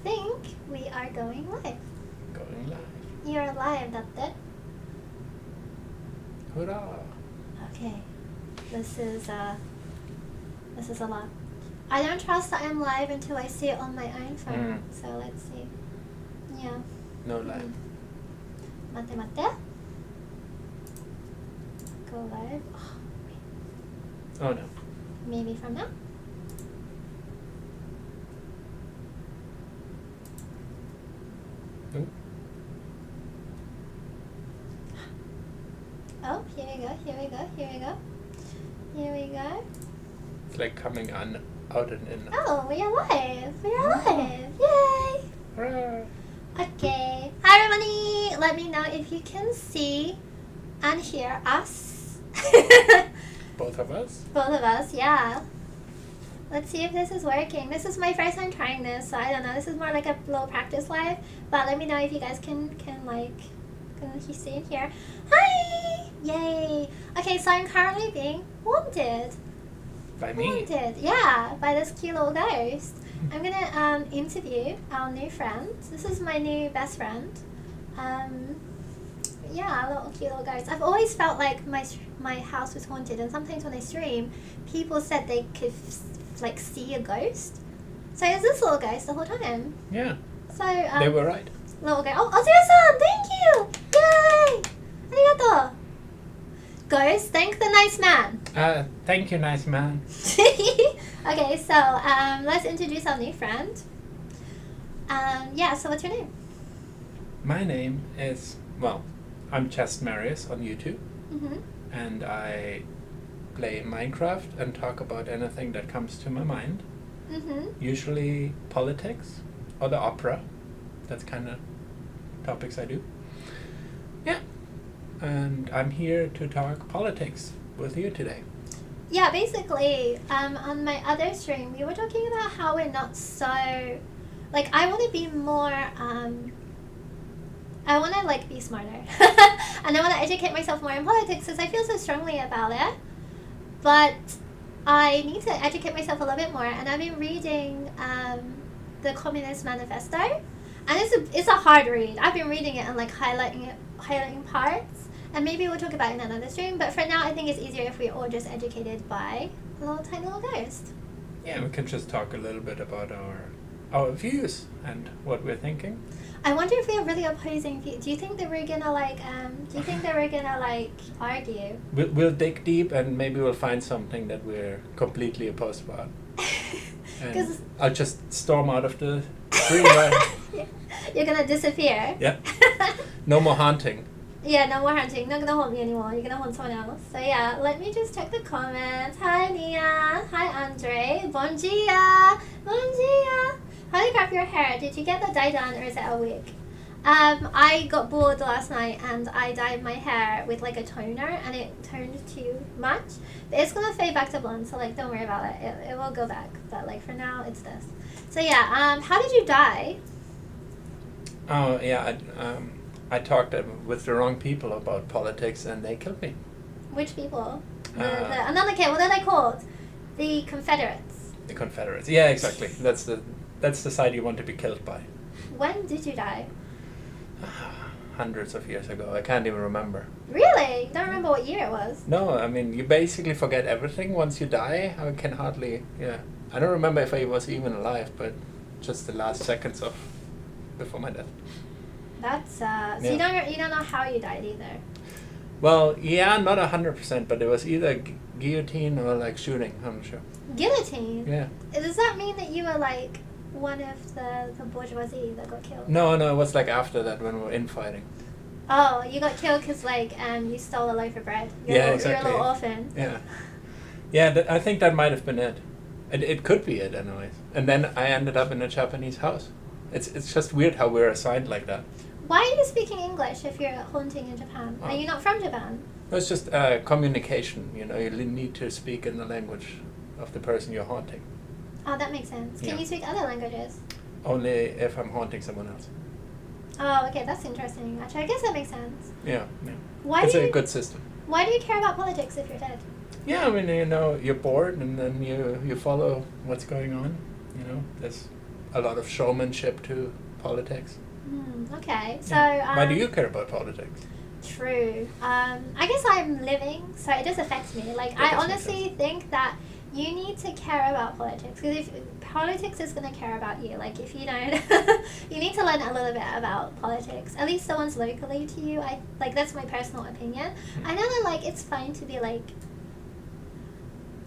think we are going live. Going live. You're live, that's it. Hurrah! Okay. This is a lot. I don't trust that I'm live until I see it on my own phone. So let's see. Yeah. No live. Mate. Go live. Oh, wait. Oh no. Maybe from now. Nope. Oh, here we go. It's like coming on out and in. Oh, we are live. Yay! Hurrah! Okay. Hi everybody! Let me know if you can see and hear us. Both of us? Both of us, yeah. Let's see if this is working. This is my first time trying this, so I don't know. This is more like a little practice live. But let me know if you guys can see and hear. Hi! Yay! Okay, so I'm currently being wanted. By me? Wanted, yeah, by this cute little ghost. I'm gonna interview our new friend. This is my new best friend. Yeah, a little cute little ghost. I've always felt like my house was haunted, and sometimes when I stream, people said they could like see a ghost. So it's this little ghost the whole time. Yeah. So They were right. little ghost. Oh, Ozio-san, thank you! Yay! Arigato. Ghost, thank the nice man. Thank you, nice man. Okay, so let's introduce our new friend. Yeah, so what's your name? My name is, well, I'm Chest Marius on YouTube. Mm-hmm. And I play Minecraft and talk about anything that comes to my mind. Mm-hmm. Usually politics or the opera. That's kind of topics I do. Yeah. And I'm here to talk politics with you today. Yeah, basically, on my other stream, we were talking about how we're not so... Like, I want to be more... I want to, like, be smarter. And I want to educate myself more in politics because I feel so strongly about it. But I need to educate myself a little bit more. And I've been reading the Communist Manifesto. And it's a hard read. I've been reading it and, like, highlighting parts. And maybe we'll talk about it in another stream. But for now, I think it's easier if we're all just educated by a little tiny little ghost. Yeah, we can just talk a little bit about our views and what we're thinking. I wonder if we have really opposing views. Do you think that we're gonna argue? We'll dig deep and maybe we'll find something that we're completely opposed about. And I'll just storm out of the screen. Right? You're gonna disappear. Yeah. No more haunting. Yeah, no more hunting. Not gonna haunt me anymore. You're gonna haunt someone else. So yeah, let me just check the comments. Hi Nia. Hi Andre. Bon dia. Bon dia. How do you crop your hair? Did you get the dye done or is it a wig? I got bored last night and I dyed my hair with like a toner and it turned too much. But it's gonna fade back to blonde, so like don't worry about it. It will go back. But like for now it's this. So yeah, how did you dye? Oh yeah, I talked with the wrong people about politics and they killed me. Which people? Another kid. What are they called? The Confederates. The Confederates. Yeah, exactly. That's the side you want to be killed by. When did you die? Hundreds of years ago. I can't even remember. Really? You don't remember what year it was? No, I mean, you basically forget everything once you die. I can hardly, yeah. I don't remember if I was even alive, but just the last seconds of before my death. That's, so Yeah. you don't know how you died either? Well, yeah, not 100%, but it was either guillotine or like shooting, I'm not sure. Guillotine? Yeah. Does that mean that you were like one of the bourgeoisie that got killed? No, it was like after that when we were infighting. Oh, you got killed because like you stole a loaf of bread. Exactly. You're a little orphan. Yeah. Yeah, I think that might have been it. It could be it anyways. And then I ended up in a Japanese house. It's just weird how we're assigned like that. Why are you speaking English if you're haunting in Japan? Oh. Are you not from Japan? It's just communication, you know, you need to speak in the language of the person you're haunting. Oh, that makes sense. Can Yeah. you speak other languages? Only if I'm haunting someone else. Oh, okay, that's interesting. Actually, I guess that makes sense. Yeah. Why It's do a you, good system. Why do you care about politics if you're dead? Yeah, I mean, you know, you're bored and then you follow what's going on. You know, there's a lot of showmanship to politics. Okay, so Yeah. Why do you care about politics? True. I guess I'm living, so it does affect me. Like, That I does make honestly think that you need to care about politics, because if politics is going to care about you, like if you don't, you need to learn a little bit about politics. At least the ones locally to you. I like that's my personal opinion. I know that like it's fine to be like,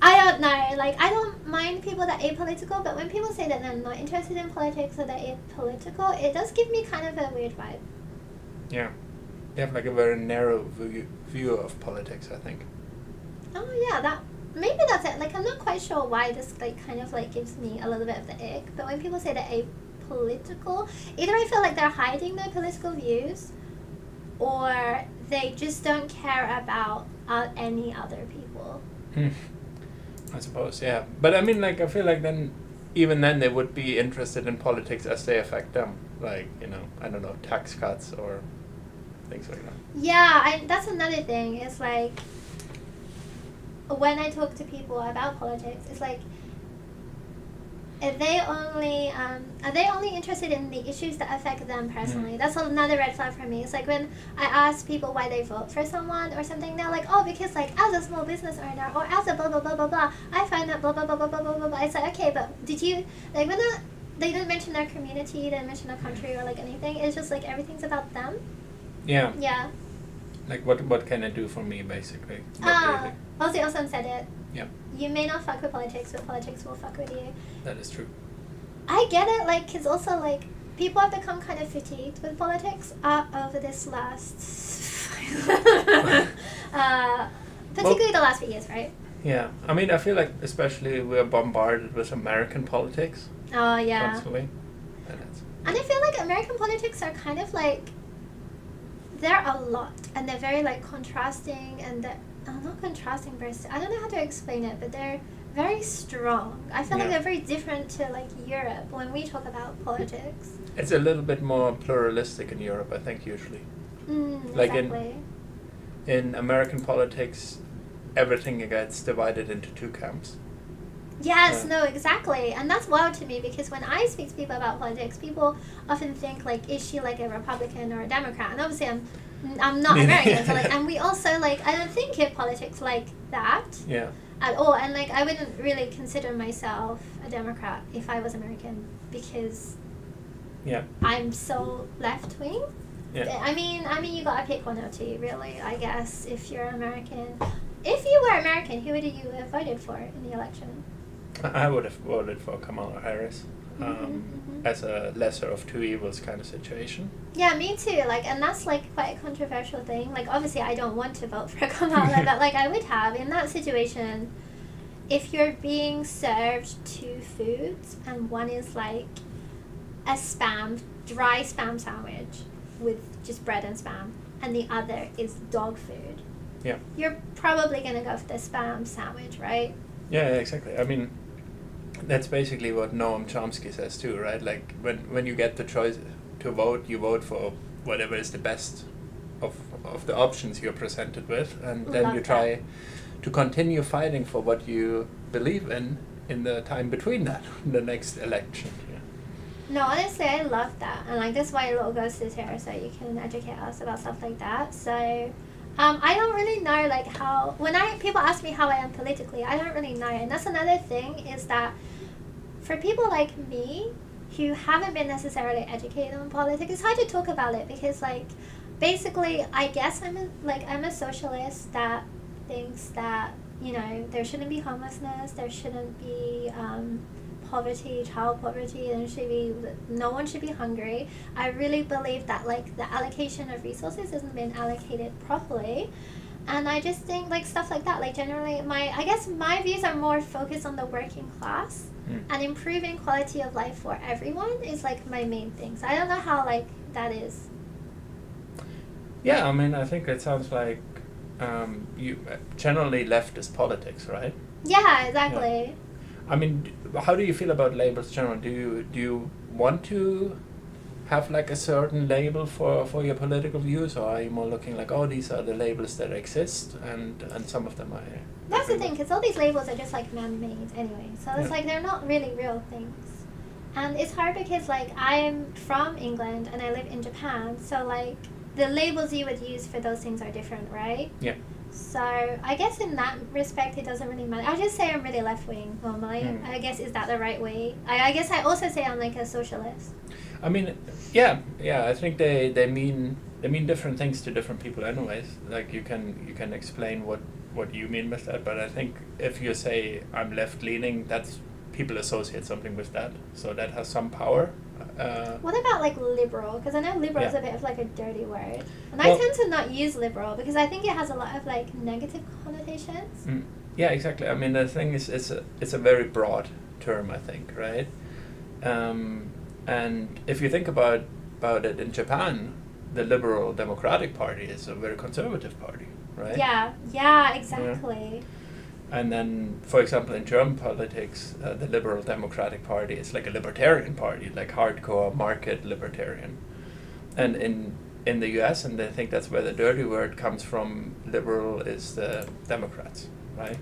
I don't know, like I don't mind people that are apolitical, but when people say that they're not interested in politics or they're apolitical, it does give me kind of a weird vibe. Yeah. They have like a very narrow view of politics, I think. Oh yeah, maybe that's it. Like I'm not quite sure why this like kind of like gives me a little bit of the ick. But when people say they're apolitical, either I feel like they're hiding their political views, or they just don't care about any other people. I suppose, yeah. But I mean, like I feel like even then they would be interested in politics as they affect them. Like, you know, I don't know, tax cuts or things like that. Yeah, that's another thing. It's like when I talk to people about politics, it's like are they only interested in the issues that affect them personally? That's another red flag for me. It's like when I ask people why they vote for someone or something, they're like, oh, because like as a small business owner or as a blah blah blah blah blah, I find that blah blah blah blah blah blah blah. It's like, okay, but did you like when they didn't mention their community, they didn't mention their country or like anything. It's just like everything's about them. Yeah. Yeah. Like what can it do for me, basically? Ozzy Osbourne said it. Yeah. You may not fuck with politics, but politics will fuck with you. That is true. I get it, like, because also, like, people have become kind of fatigued with politics over this last... particularly the last few years, right? Yeah. I mean, I feel like especially we're bombarded with American politics. Oh, yeah. Constantly. And I feel like American politics are kind of, like... They're a lot, and they're very, like, contrasting, and they're... not contrasting, but I don't know how to explain it, but they're very strong. I feel like they're very different to like Europe when we talk about politics. It's a little bit more pluralistic in Europe, I think, usually. Like exactly. in American politics, everything gets divided into two camps. Yes, no, exactly. And that's wild to me because when I speak to people about politics, people often think like, is she like a Republican or a Democrat? And obviously I'm not American, so like, and we also like, I don't think of politics like that. Yeah. At all, and like I wouldn't really consider myself a Democrat if I was American because I'm so left wing. Yeah. I mean you gotta pick one or two, really. I guess if you're American, if you were American, who would you have voted for in the election? I would have voted for Kamala Harris. As a lesser of two evils kind of situation. Yeah, me too. Like, and that's like quite a controversial thing. Like, obviously, I don't want to vote for Kamala, but like, I would have in that situation. If you're being served two foods, and one is like a dry spam sandwich with just bread and spam, and the other is dog food. Yeah. You're probably gonna go for the spam sandwich, right? Yeah, exactly. I mean, that's basically what Noam Chomsky says too, right? Like when you get the choice to vote, you vote for whatever is the best of the options you're presented with, and then you try to continue fighting for what you believe in the time between that, the next election. Yeah. No, honestly, I love that, and like that's why Little Ghost is here, so you can educate us about stuff like that. So. I don't really know like how when people ask me how I am politically, I don't really know, and that's another thing is that for people like me who haven't been necessarily educated on politics, it's hard to talk about it because like basically I guess I'm a socialist that thinks that there shouldn't be homelessness, there shouldn't be poverty, child poverty, no one should be hungry. I really believe that like the allocation of resources hasn't been allocated properly, and I just think like stuff like that, like generally I guess my views are more focused on the working class and improving quality of life for everyone is like my main thing. So I don't know how like that is. Yeah, I mean I think it sounds like you generally leftist politics, right? Yeah, exactly. Yeah. I mean, how do you feel about labels generally? Do you want to have like a certain label for your political views, or are you more looking like, oh, these are the labels that exist, and some of them are... That's the thing, because all these labels are just like man-made anyway, so it's like they're not really real things. And it's hard because, like, I'm from England and I live in Japan, so, like, the labels you would use for those things are different, right? Yeah. So I guess in that respect, it doesn't really matter. I'll just say I'm really left-wing normally. I guess, is that the right way? I guess I also say I'm like a socialist. I mean, yeah. I think they mean different things to different people, anyways. Like you can explain what you mean with that, but I think if you say I'm left-leaning, that's people associate something with that, so that has some power. What about like liberal? Because I know liberal is a bit of like a dirty word, and I tend to not use liberal because I think it has a lot of like negative connotations. Yeah, exactly. I mean, the thing is, it's a very broad term, I think, right? And if you think about it, in Japan, the Liberal Democratic Party is a very conservative party, right? Yeah, exactly. Yeah. And then, for example, in German politics, the Liberal Democratic Party is like a libertarian party, like hardcore market libertarian. And in the US, and I think that's where the dirty word comes from, liberal is the Democrats, right?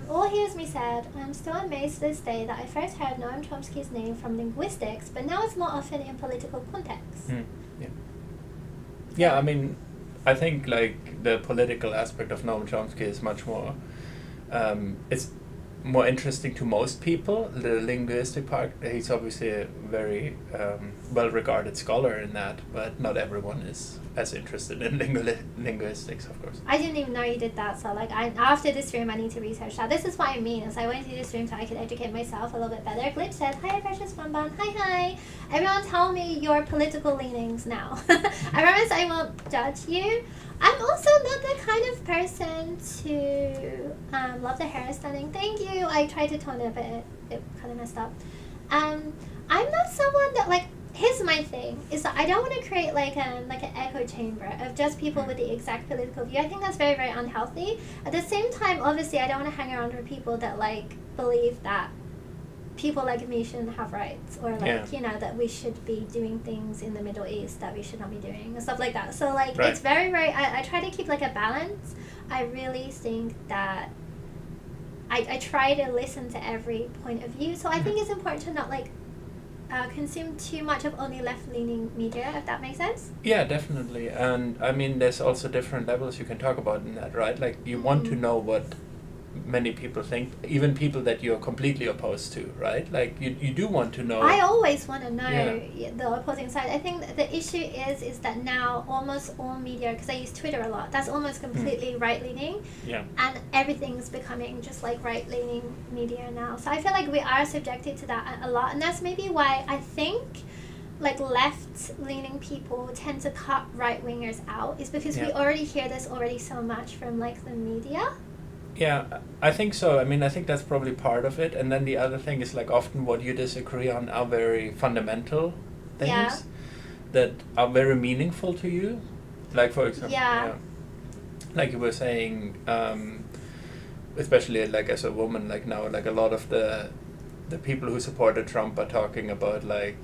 All hears me said, I'm still amazed to this day that I first heard Noam Chomsky's name from linguistics, but now it's more often in political context. Yeah, I mean, I think like the political aspect of Noam Chomsky is much more, it's more interesting to most people. The linguistic part, he's obviously a very well-regarded scholar in that, but not everyone is as interested in linguistics, of course. I didn't even know you did that, so like after this room I need to research that. This is what I mean, is I went to this room so I could educate myself a little bit better. Glib said, hi precious bonbon, hi. Everyone tell me your political leanings now. I promise I won't judge you. I'm also not the kind of person to love the hair stunning. Thank you. I tried to tone it, but it kind of messed up. I'm not someone that like. Here's my thing: is that I don't want to create like an echo chamber of just people with the exact political view. I think that's very, very unhealthy. At the same time, obviously, I don't want to hang around with people that like believe that people like me shouldn't have rights, or like you know, that we should be doing things in the Middle East that we should not be doing, and stuff like that. So like it's very, very I try to keep like a balance. I really think that I try to listen to every point of view. So I think it's important to not like consume too much of only left-leaning media, if that makes sense. Yeah, definitely. And I mean, there's also different levels you can talk about in that, right? Like you want to know what many people think, even people that you're completely opposed to, right? Like you do want to know. I always want to know the opposing side. I think the issue is that now almost all media, because I use Twitter a lot, that's almost completely right-leaning. Yeah. And everything's becoming just like right-leaning media now. So I feel like we are subjected to that a lot, and that's maybe why I think like left-leaning people tend to cut right-wingers out, is because we already hear this already so much from like the media. Yeah, I think so. I mean, I think that's probably part of it. And then the other thing is like often what you disagree on are very fundamental things that are very meaningful to you. Like, for example, like you were saying, especially like as a woman, like now, like a lot of the people who supported Trump are talking about like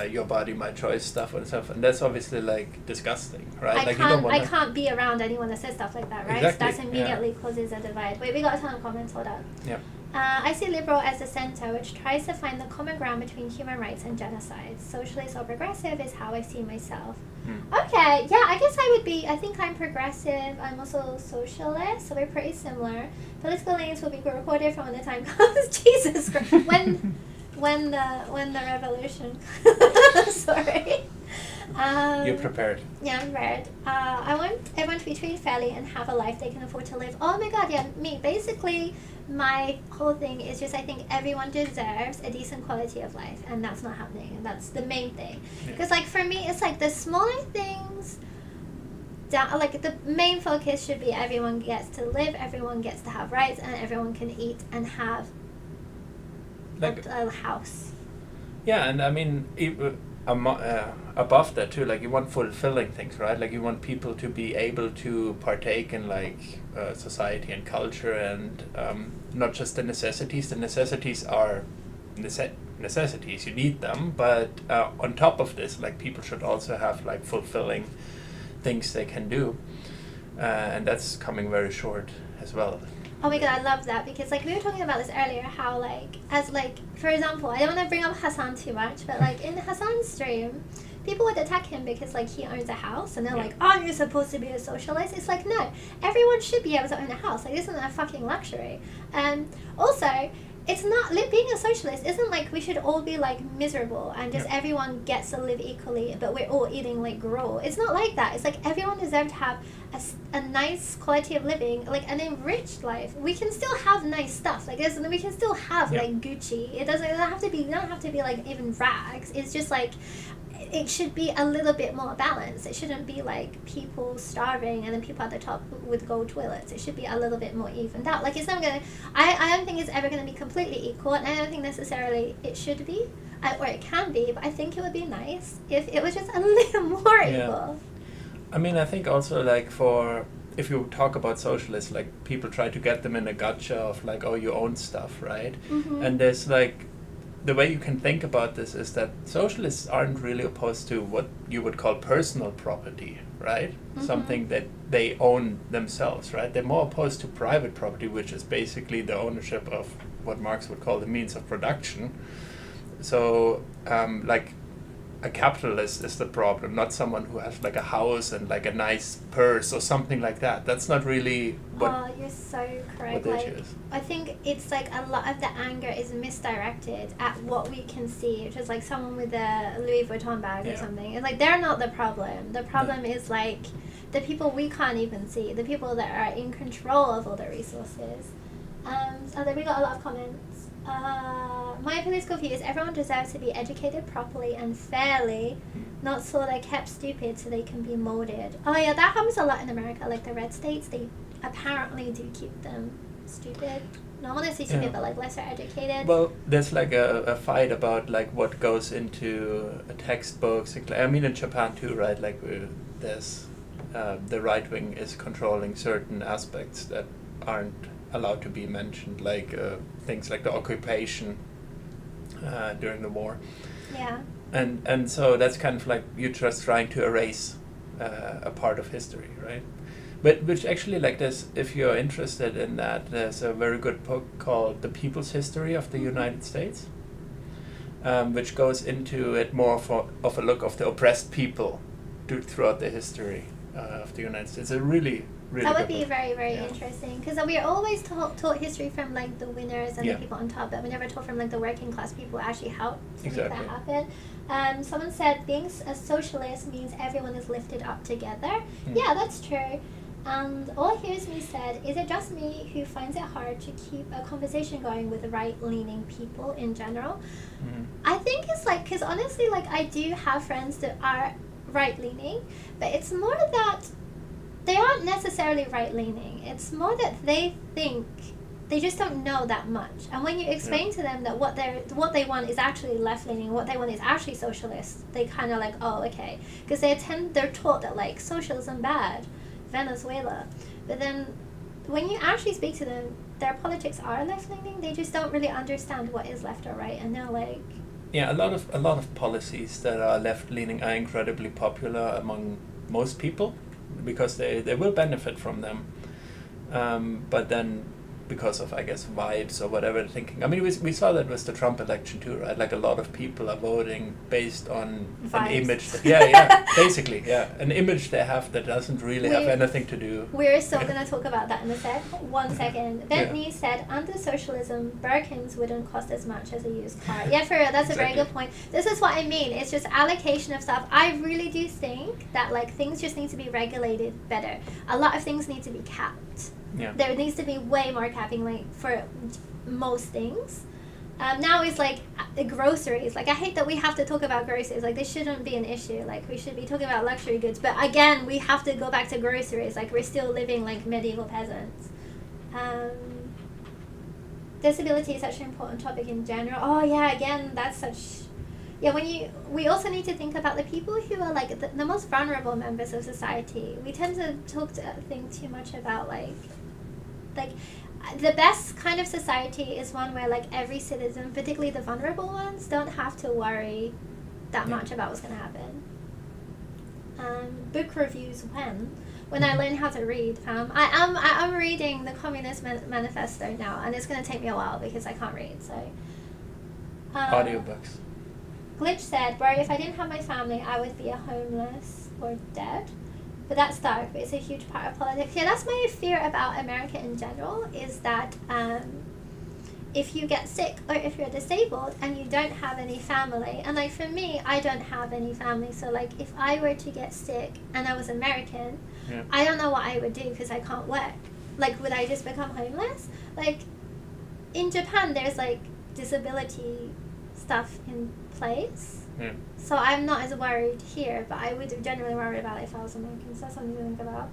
your body, my choice stuff, and that's obviously like disgusting, right? I can't be around anyone that says stuff like that, right? Exactly, That immediately causes a divide. Wait, we got a ton of comments. Hold up. Yeah. I see liberal as the center, which tries to find the common ground between human rights and genocide. Socialist or progressive is how I see myself. Okay, yeah, I guess I think I'm progressive. I'm also socialist, so we're pretty similar. Political leanings will be recorded from when the time comes. Jesus Christ. When the revolution. Sorry. You're prepared. Yeah, I'm prepared. I want everyone to be treated fairly and have a life they can afford to live. Oh my god, yeah, me. Basically, my whole thing is just I think everyone deserves a decent quality of life, and that's not happening, and that's the main thing. Because like for me, it's like the smaller things. Like the main focus should be everyone gets to live, everyone gets to have rights, and everyone can eat and have like a house. Yeah, and I mean, above that too, like you want fulfilling things, right? Like you want people to be able to partake in like society and culture, and not just the necessities. The necessities are necessities, you need them, but on top of this, like people should also have like fulfilling things they can do, and that's coming very short as well. Oh my god, I love that, because like we were talking about this earlier, how like, as like, for example, I don't want to bring up Hassan too much, but like in Hassan's stream, people would attack him because like he owns a house, and they're like, oh, you're supposed to be a socialist. It's like, no, everyone should be able to own a house. Like, this isn't a fucking luxury. Also, it's not, being a socialist isn't like we should all be like miserable and just everyone gets to live equally, but we're all eating like gruel. It's not like that. It's like everyone deserves to have a nice quality of living, like an enriched life. We can still have nice stuff. Like, we can still have like Gucci. It doesn't have to be. We don't have to be like even rags. It's just like, it should be a little bit more balanced. It shouldn't be like people starving and then people at the top with gold toilets. It should be a little bit more evened out. Like, it's never gonna, I don't think it's ever gonna be completely equal, and I don't think necessarily it should be, or it can be, but I think it would be nice if it was just a little more equal. I mean, I think also like if you talk about socialists, like people try to get them in a gotcha of like, oh, you own stuff, right? And there's like, the way you can think about this is that socialists aren't really opposed to what you would call personal property, right? Something that they own themselves, right? They're more opposed to private property, which is basically the ownership of what Marx would call the means of production. So, like, a capitalist is the problem, not someone who has like a house and like a nice purse or something like that. That's not really what. Oh, you're so correct. What like, is. I think it's like a lot of the anger is misdirected at what we can see, which is like someone with a Louis Vuitton bag or something. It's like, they're not the problem. The problem is like the people we can't even see, the people that are in control of all the resources. So then we got a lot of comments. My political view is everyone deserves to be educated properly and fairly, not so they're kept stupid so they can be molded. Oh yeah, that happens a lot in America. Like the red states, they apparently do keep them stupid. Not honestly stupid, but like lesser educated. Well, there's like a fight about like what goes into textbooks. I mean, in Japan too, right? Like there's the right wing is controlling certain aspects that aren't allowed to be mentioned, like things like the occupation during the war. Yeah. And so that's kind of like you're just trying to erase a part of history, right? But which actually, like, there's, if you're interested in that, there's a very good book called The People's History of the United States, which goes into it more of a look of the oppressed people throughout the history of the United States. It's a really that would be very, very interesting, because we are always taught history from like the winners and the people on top, but we never taught from like the working class people who actually helped to make that happen. Someone said being a socialist means everyone is lifted up together. Yeah, that's true. And All Hears Me said, is it just me who finds it hard to keep a conversation going with right-leaning people in general? I think it's like, because honestly, like, I do have friends that are right-leaning, but it's more that they aren't necessarily right-leaning. It's more that they think they just don't know that much. And when you explain to them that what they want is actually left-leaning, what they want is actually socialist, they kind of like, oh, okay. Because they're taught that like socialism bad, Venezuela. But then when you actually speak to them, their politics are left-leaning. They just don't really understand what is left or right, and they're like. Yeah, a lot of policies that are left-leaning are incredibly popular among most people, because they will benefit from them, but then because of, I guess, vibes or whatever thinking. I mean, we saw that with the Trump election too, right? Like a lot of people are voting based on vibes. An image. Basically, an image they have that doesn't really have anything to do. We're still going to talk about that in a sec. 1 second. Bentley said, under socialism, Birkins wouldn't cost as much as a used car. Yeah, for real, that's a very good point. This is what I mean. It's just allocation of stuff. I really do think that like things just need to be regulated better. A lot of things need to be capped. Yeah. There needs to be way more capping, like for most things. Now it's like the groceries. Like, I hate that we have to talk about groceries. Like, this shouldn't be an issue. Like, we should be talking about luxury goods. But again, we have to go back to groceries. Like, we're still living like medieval peasants. Disability is such an important topic in general. Oh yeah, again, that's such. Yeah, we also need to think about the people who are like the most vulnerable members of society. We tend to think too much about like the best kind of society is one where like every citizen, particularly the vulnerable ones, don't have to worry that much about what's going to happen. Book reviews when. when I learn how to read. I am reading the Communist Manifesto now, and it's going to take me a while because I can't read. So audiobooks. Glitch said, "Bro, if I didn't have my family, I would be a homeless or dead." But that's dark, but it's a huge part of politics. Yeah, that's my fear about America in general, is that if you get sick or if you're disabled and you don't have any family, and like for me, I don't have any family, so like if I were to get sick and I was American, I don't know what I would do because I can't work. Like, would I just become homeless? Like, in Japan, there's like disability stuff in place. Yeah. So I'm not as worried here, but I would generally worry about it if I was American. So that's something to think about.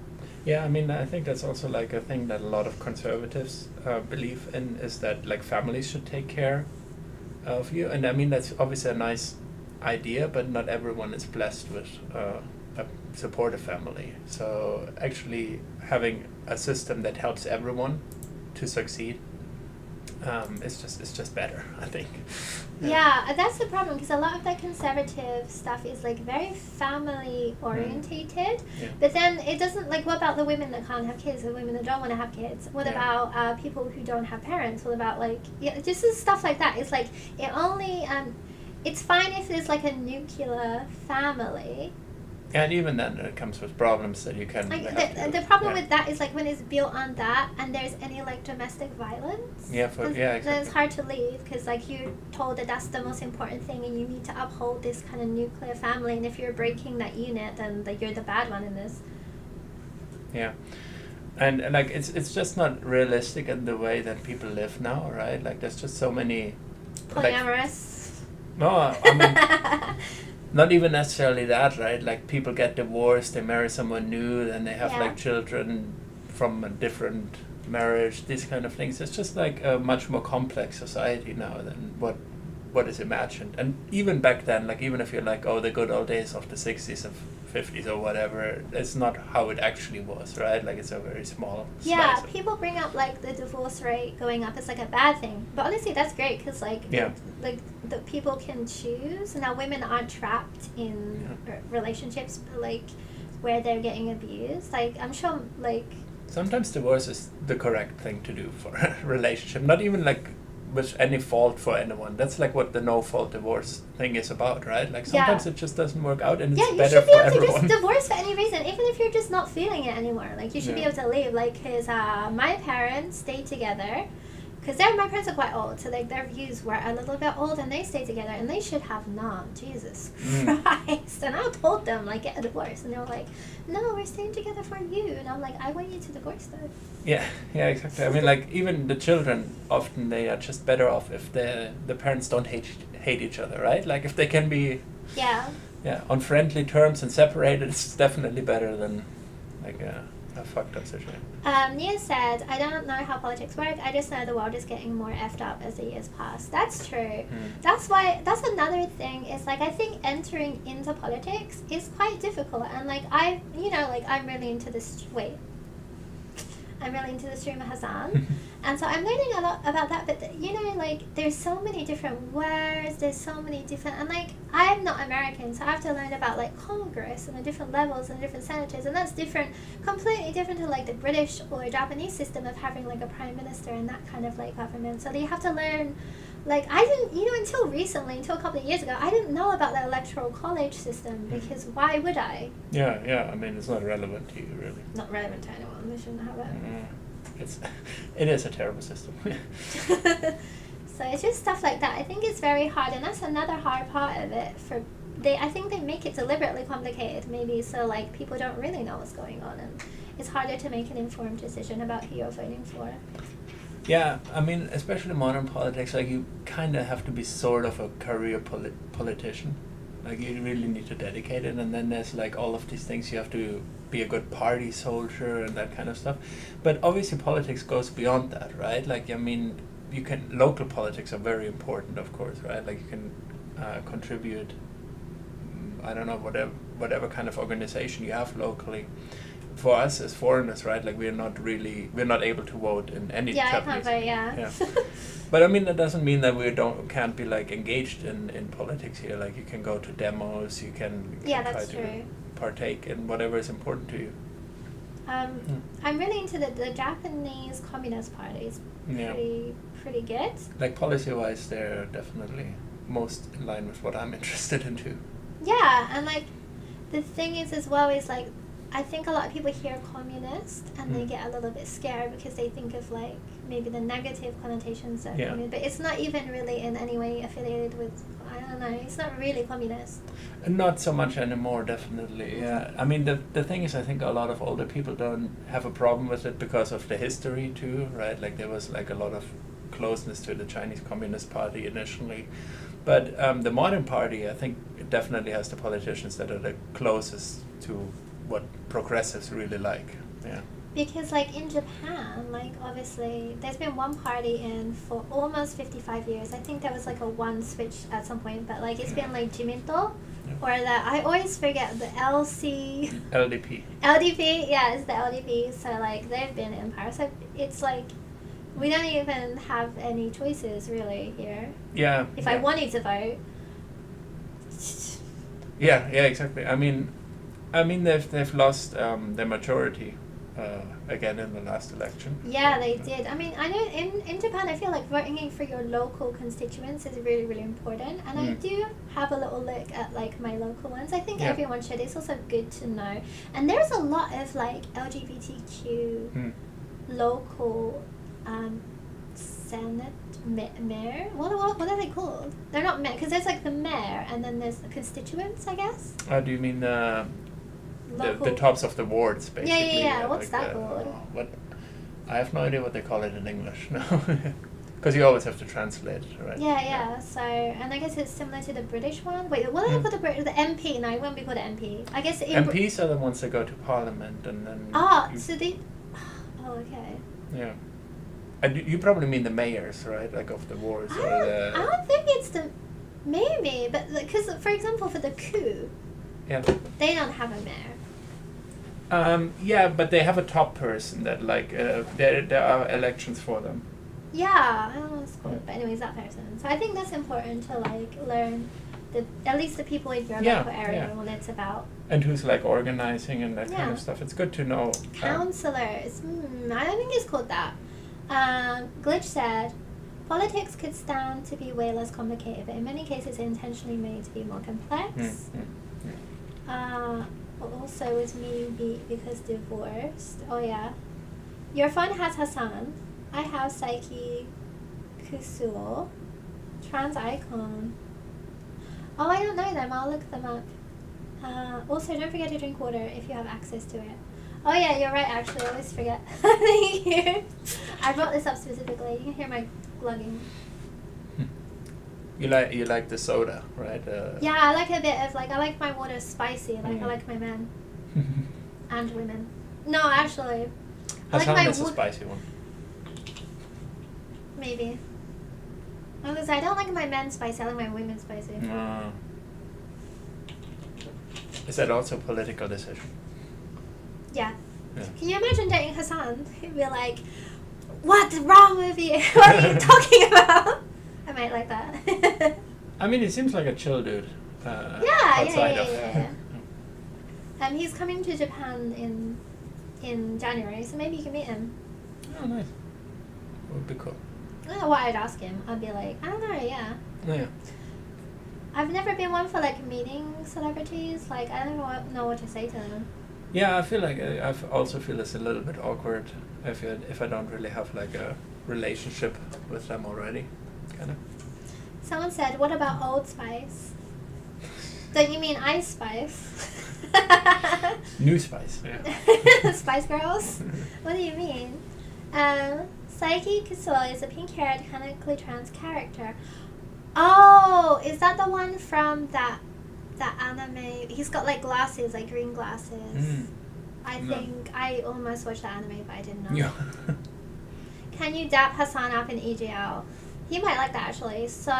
Yeah, I mean, I think that's also like a thing that a lot of conservatives believe in, is that like families should take care of you. And I mean, that's obviously a nice idea, but not everyone is blessed with a supportive family. So actually having a system that helps everyone to succeed it's just better, I think. Yeah, that's the problem, because a lot of the conservative stuff is like very family orientated, but then it doesn't, like, what about the women that can't have kids, the women that don't want to have kids? What about people who don't have parents? What about, like, just stuff like that? It's like, it only, it's fine if there's like a nuclear family. And even then, it comes with problems that you can. Like the problem with that is like when it's built on that, and there's any like domestic violence. Exactly. Then it's hard to leave, because like you're told that that's the most important thing, and you need to uphold this kind of nuclear family. And if you're breaking that unit, then like you're the bad one in this. Yeah, and like it's just not realistic in the way that people live now, right? Like there's just so many. Polyamorous. No, I mean. Not even necessarily that, right? Like people get divorced, they marry someone new, then they have like children from a different marriage, these kind of things. It's just like a much more complex society now than what is imagined. And even back then, like even if you're like, oh, the good old days of the 60s and 50s or whatever, it's not how it actually was, right? Like it's a very small slice. People bring up like the divorce rate going up as like a bad thing, but honestly that's great, because like the people can choose. Now women aren't trapped in relationships like where they're getting abused. Like I'm sure like sometimes divorce is the correct thing to do for a relationship, not even like with any fault for anyone. That's like what the no-fault divorce thing is about, right? Like sometimes it just doesn't work out, and it's better for everyone. Yeah, you should be able to just divorce for any reason, even if you're just not feeling it anymore. Like you should be able to leave. Like, because my parents stayed together, because my parents are quite old, so like their views were a little bit old, and they stayed together, and they should have not. Jesus Christ! And I told them like get a divorce, and they were like, "No, we're staying together for you." And I'm like, "I want you to divorce them." Yeah, exactly. I mean, like even the children often they are just better off if the parents don't hate each other, right? Like if they can be on friendly terms and separated, it's definitely better than like a fucked up situation. Nia said, "I don't know how politics work. I just know the world is getting more effed up as the years pass." That's true. That's that's another thing. Is like I think entering into politics is quite difficult, and like I'm really into this. I'm really into the streamer Hassan, and so I'm learning a lot about that. But like there's so many different words. There's so many different, and like I'm not American, so I have to learn about like Congress and the different levels and the different senators, and that's different, completely different to like the British or Japanese system of having like a prime minister and that kind of like government. So you have to learn. Like I didn't, until recently, until a couple of years ago, I didn't know about the electoral college system, because why would I? Yeah. I mean, it's not relevant to you, really. Not relevant to anyone. They shouldn't have it. It is a terrible system. So it's just stuff like that. I think it's very hard, and that's another hard part of it. I think they make it deliberately complicated, maybe, so like people don't really know what's going on, and it's harder to make an informed decision about who you're voting for. Yeah, I mean, especially modern politics, like you kind of have to be sort of a career politician. Like you really need to dedicate it, and then there's like all of these things. You have to be a good party soldier and that kind of stuff. But obviously politics goes beyond that, right? Like, I mean, local politics are very important, of course, right? Like you can contribute, I don't know, whatever kind of organization you have locally. For us as foreigners, right? Like we're not able to vote in any Japanese. I can't vote, But I mean, that doesn't mean that we can't be like engaged in politics here. Like you can go to demos, you can try to partake in whatever is important to you. I'm really into the Japanese Communist Party. It's pretty good. Like policy-wise, they're definitely most in line with what I'm interested in too. Yeah, and like the thing is as well is like I think a lot of people hear communist and they get a little bit scared because they think of like maybe the negative connotations of communist, but it's not even really in any way affiliated with, I don't know, it's not really communist. Not so much anymore, definitely. Yeah, I mean the thing is, I think a lot of older people don't have a problem with it because of the history too, right? Like there was like a lot of closeness to the Chinese Communist Party initially, but the modern party, I think, it definitely has the politicians that are the closest to what progressives really like. Yeah. Because like in Japan, like obviously there's been one party in for almost 55 years. I think there was like a one switch at some point, but like it's been like Jiminto or the, I always forget, the LDP. LDP, yeah, it's the LDP. So like they've been in power. So it's like we don't even have any choices really here. Yeah. If I wanted to vote. Yeah, exactly. I mean they've lost their majority again in the last election. Yeah, they did. I mean, I know in Japan, I feel like voting for your local constituents is really, really important. And I do have a little look at like my local ones. I think everyone should. It's also good to know. And there's a lot of like LGBTQ local Senate mayor. What are they called? They're not mayor because there's like the mayor and then there's the constituents, I guess. Do you mean the tops of the wards, basically? Yeah. What's like that called? What? I have no idea what they call it in English. No, because you always have to translate, right? Yeah. So, and I guess it's similar to the British one. Wait, what do they call the MP? No, it won't be called MP. I guess MPs are the ones that go to Parliament and then. So they. Oh, okay. Yeah. You probably mean the mayors, right? Like of the wards. I don't think it's the. Maybe, but because for example, for the coup. Yeah. They don't have a mayor. Yeah, but they have a top person that like there are elections for them. Yeah, I don't know what it's called, but anyways, that person. So I think that's important to like learn at least the people in your local area what it's about. And who's like organizing and that kind of stuff. It's good to know. Councillors. I don't think it's called that. Glitch said, politics could stand to be way less complicated, but in many cases intentionally made to be more complex. Also with me because divorced. Oh yeah. Your phone has Hassan. I have Psyche Kusuo. Trans Icon. Oh, I don't know them. I'll look them up. Also, don't forget to drink water if you have access to it. Oh yeah, you're right actually. I always forget. Thank you. I brought this up specifically. You can hear my glugging. You like the soda, right? Yeah, I like a bit of like I like my water spicy. Like I like my men and women. No, actually, I like my a spicy one. Maybe. I don't like my men spicy. I like my women spicy. Is that also a political decision? Yeah. Can you imagine dating Hassan? He'd be like, "What's wrong with you? What are you talking about?" I might like that. I mean, it seems like a chill dude. Yeah. He's coming to Japan in January, so maybe you can meet him. Oh, nice. That would be cool. I don't know what I'd ask him. I'd be like, I don't know, Yeah. I've never been one for like meeting celebrities. Like I don't know what to say to them. Yeah, I feel like I also feel it's a little bit awkward if I don't really have like a relationship with them already, kind of. Someone said, "What about Old Spice?" Don't you mean Ice Spice? New Spice. Yeah. Spice Girls. What do you mean? Saiki Kusuo is a pink-haired, canonically trans character. Oh, is that the one from that anime? He's got like glasses, like green glasses. I think I almost watched that anime, but I didn't know. Yeah. Can you dap Hassan up in EGL? He might like that actually. So,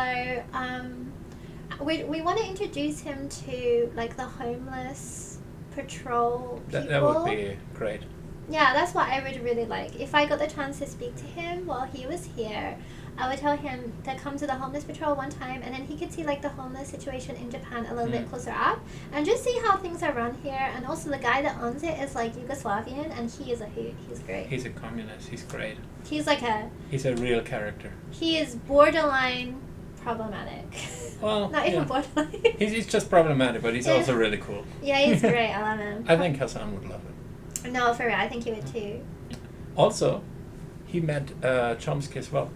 we want to introduce him to like the homeless patrol people. That would be great. Yeah, that's what I would really like. If I got the chance to speak to him while he was here, I would tell him to come to the homeless patrol one time, and then he could see like the homeless situation in Japan a little bit closer up, and just see how things are run here. And also the guy that owns it is like Yugoslavian, and he's great. He's a communist. He's great. He's a real character. He is borderline problematic. Well, not even borderline. He's just problematic, but he's also really cool. Yeah, he's great. I love him. I think Hassan would love it. No, for real, I think he would too. Also, he met Chomsky as well.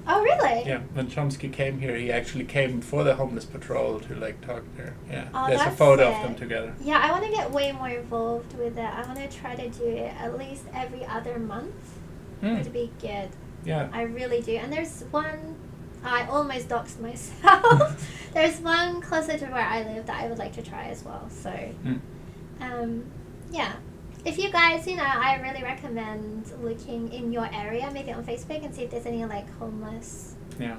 Oh, really? Yeah, when Chomsky came here, he actually came for the homeless patrol to like talk there. Yeah, oh, there's a that's photo sick. of them together. Yeah, I want to get way more involved with it. I want to try to do it at least every other month. It would be good. Yeah. I really do. And there's one, I almost doxed myself. There's one closer to where I live that I would like to try as well. So, yeah. If you guys, I really recommend looking in your area, maybe on Facebook, and see if there's any like homeless. Yeah.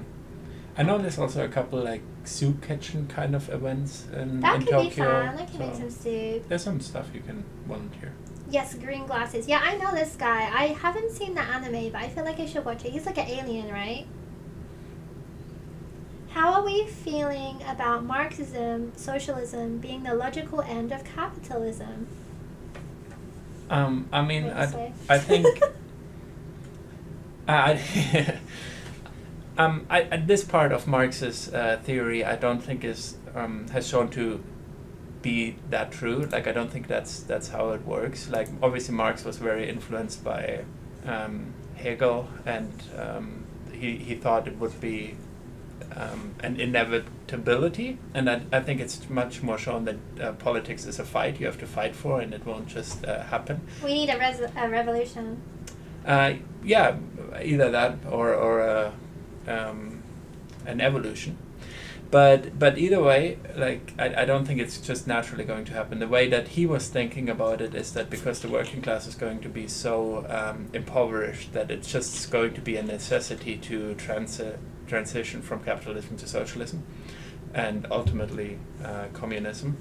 I know there's also a couple like soup kitchen kind of events in That could Tokyo. be fun. I can make some soup. There's some stuff you can volunteer. Yes, green glasses. Yeah, I know this guy. I haven't seen the anime, but I feel like I should watch it. He's like an alien, right? How are we feeling about Marxism, socialism being the logical end of capitalism? I mean, I think this part of Marx's theory, I don't think is has shown to be that true. Like, I don't think that's how it works. Like, obviously, Marx was very influenced by Hegel, and he thought it would be an inevitability, and I think it's much more shown that politics is a fight you have to fight for, and it won't just happen. We need a revolution. Yeah, either that or an evolution. But either way, like I don't think it's just naturally going to happen. The way that he was thinking about it is that because the working class is going to be so impoverished that it's just going to be a necessity to transition from capitalism to socialism, and ultimately communism.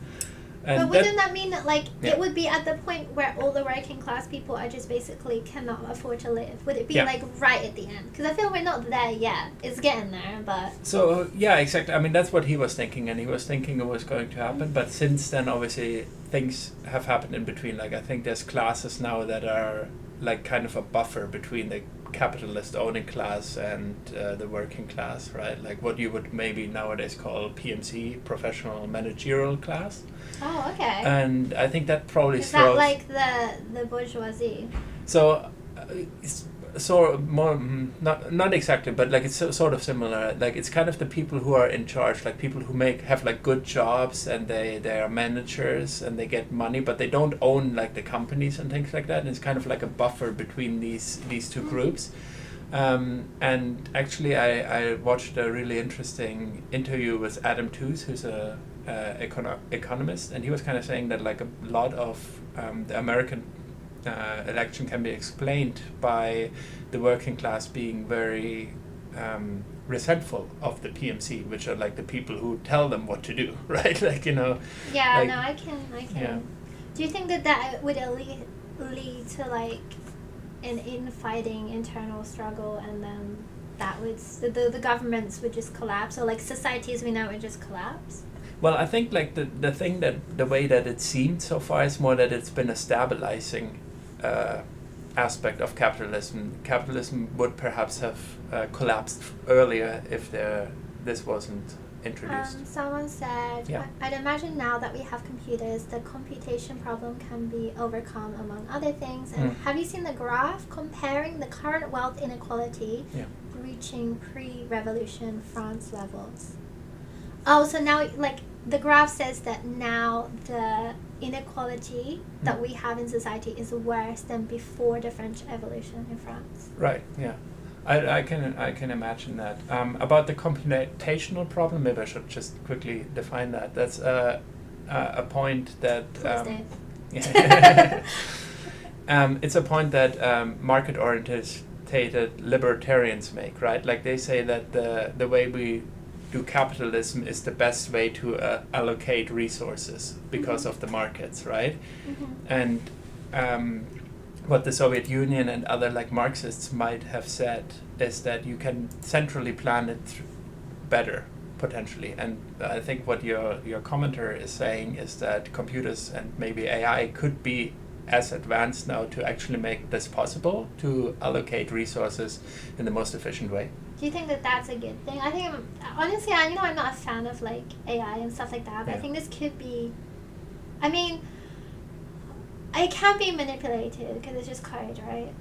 And but wouldn't that mean that it would be at the point where all the working class people are just basically cannot afford to live? Would it be like right at the end? Because I feel we're not there yet. It's getting there, but... So, yeah, exactly. I mean, that's what he was thinking, and he was thinking it was going to happen. But since then, obviously, things have happened in between. Like, I think there's classes now that are like kind of a buffer between the capitalist owning class and the working class, right? Like what you would maybe nowadays call PMC, professional managerial class. Oh, okay. And I think that probably is that like the bourgeoisie? So, so more not exactly, but like it's sort of similar. Like it's kind of the people who are in charge, like people who have like good jobs and they are managers and they get money, but they don't own like the companies and things like that. And it's kind of like a buffer between these two groups. And actually, I watched a really interesting interview with Adam Tooze, who's a economist, and he was kind of saying that like a lot of the American election can be explained by the working class being very resentful of the PMC, which are like the people who tell them what to do, right? Like, Yeah, like, no, I can. Yeah. Do you think that would lead to like an infighting internal struggle, and then that would the governments would just collapse, or like societies we know would just collapse? Well, I think like the thing that the way that it seemed so far is more that it's been a stabilizing aspect of capitalism. Capitalism would perhaps have collapsed earlier if this wasn't introduced. Someone said, I'd imagine now that we have computers, the computation problem can be overcome among other things. And have you seen the graph comparing the current wealth inequality reaching pre-revolution France levels? Oh, so now like the graph says that now the inequality that we have in society is worse than before the French Revolution in France. Right. Yeah, I can imagine that. About the computational problem, maybe I should just quickly define that. That's a point that. It's a point that market-oriented libertarians make, right? Like they say that the way we do capitalism is the best way to allocate resources because of the markets, right? And what the Soviet Union and other like Marxists might have said is that you can centrally plan it better potentially. And I think what your commenter is saying is that computers and maybe AI could be as advanced now to actually make this possible, to allocate resources in the most efficient way. Do you think that that's a good thing? I think, honestly, I'm not a fan of like AI and stuff like that, but I think this could be, I mean, it can be manipulated because it's just code, right?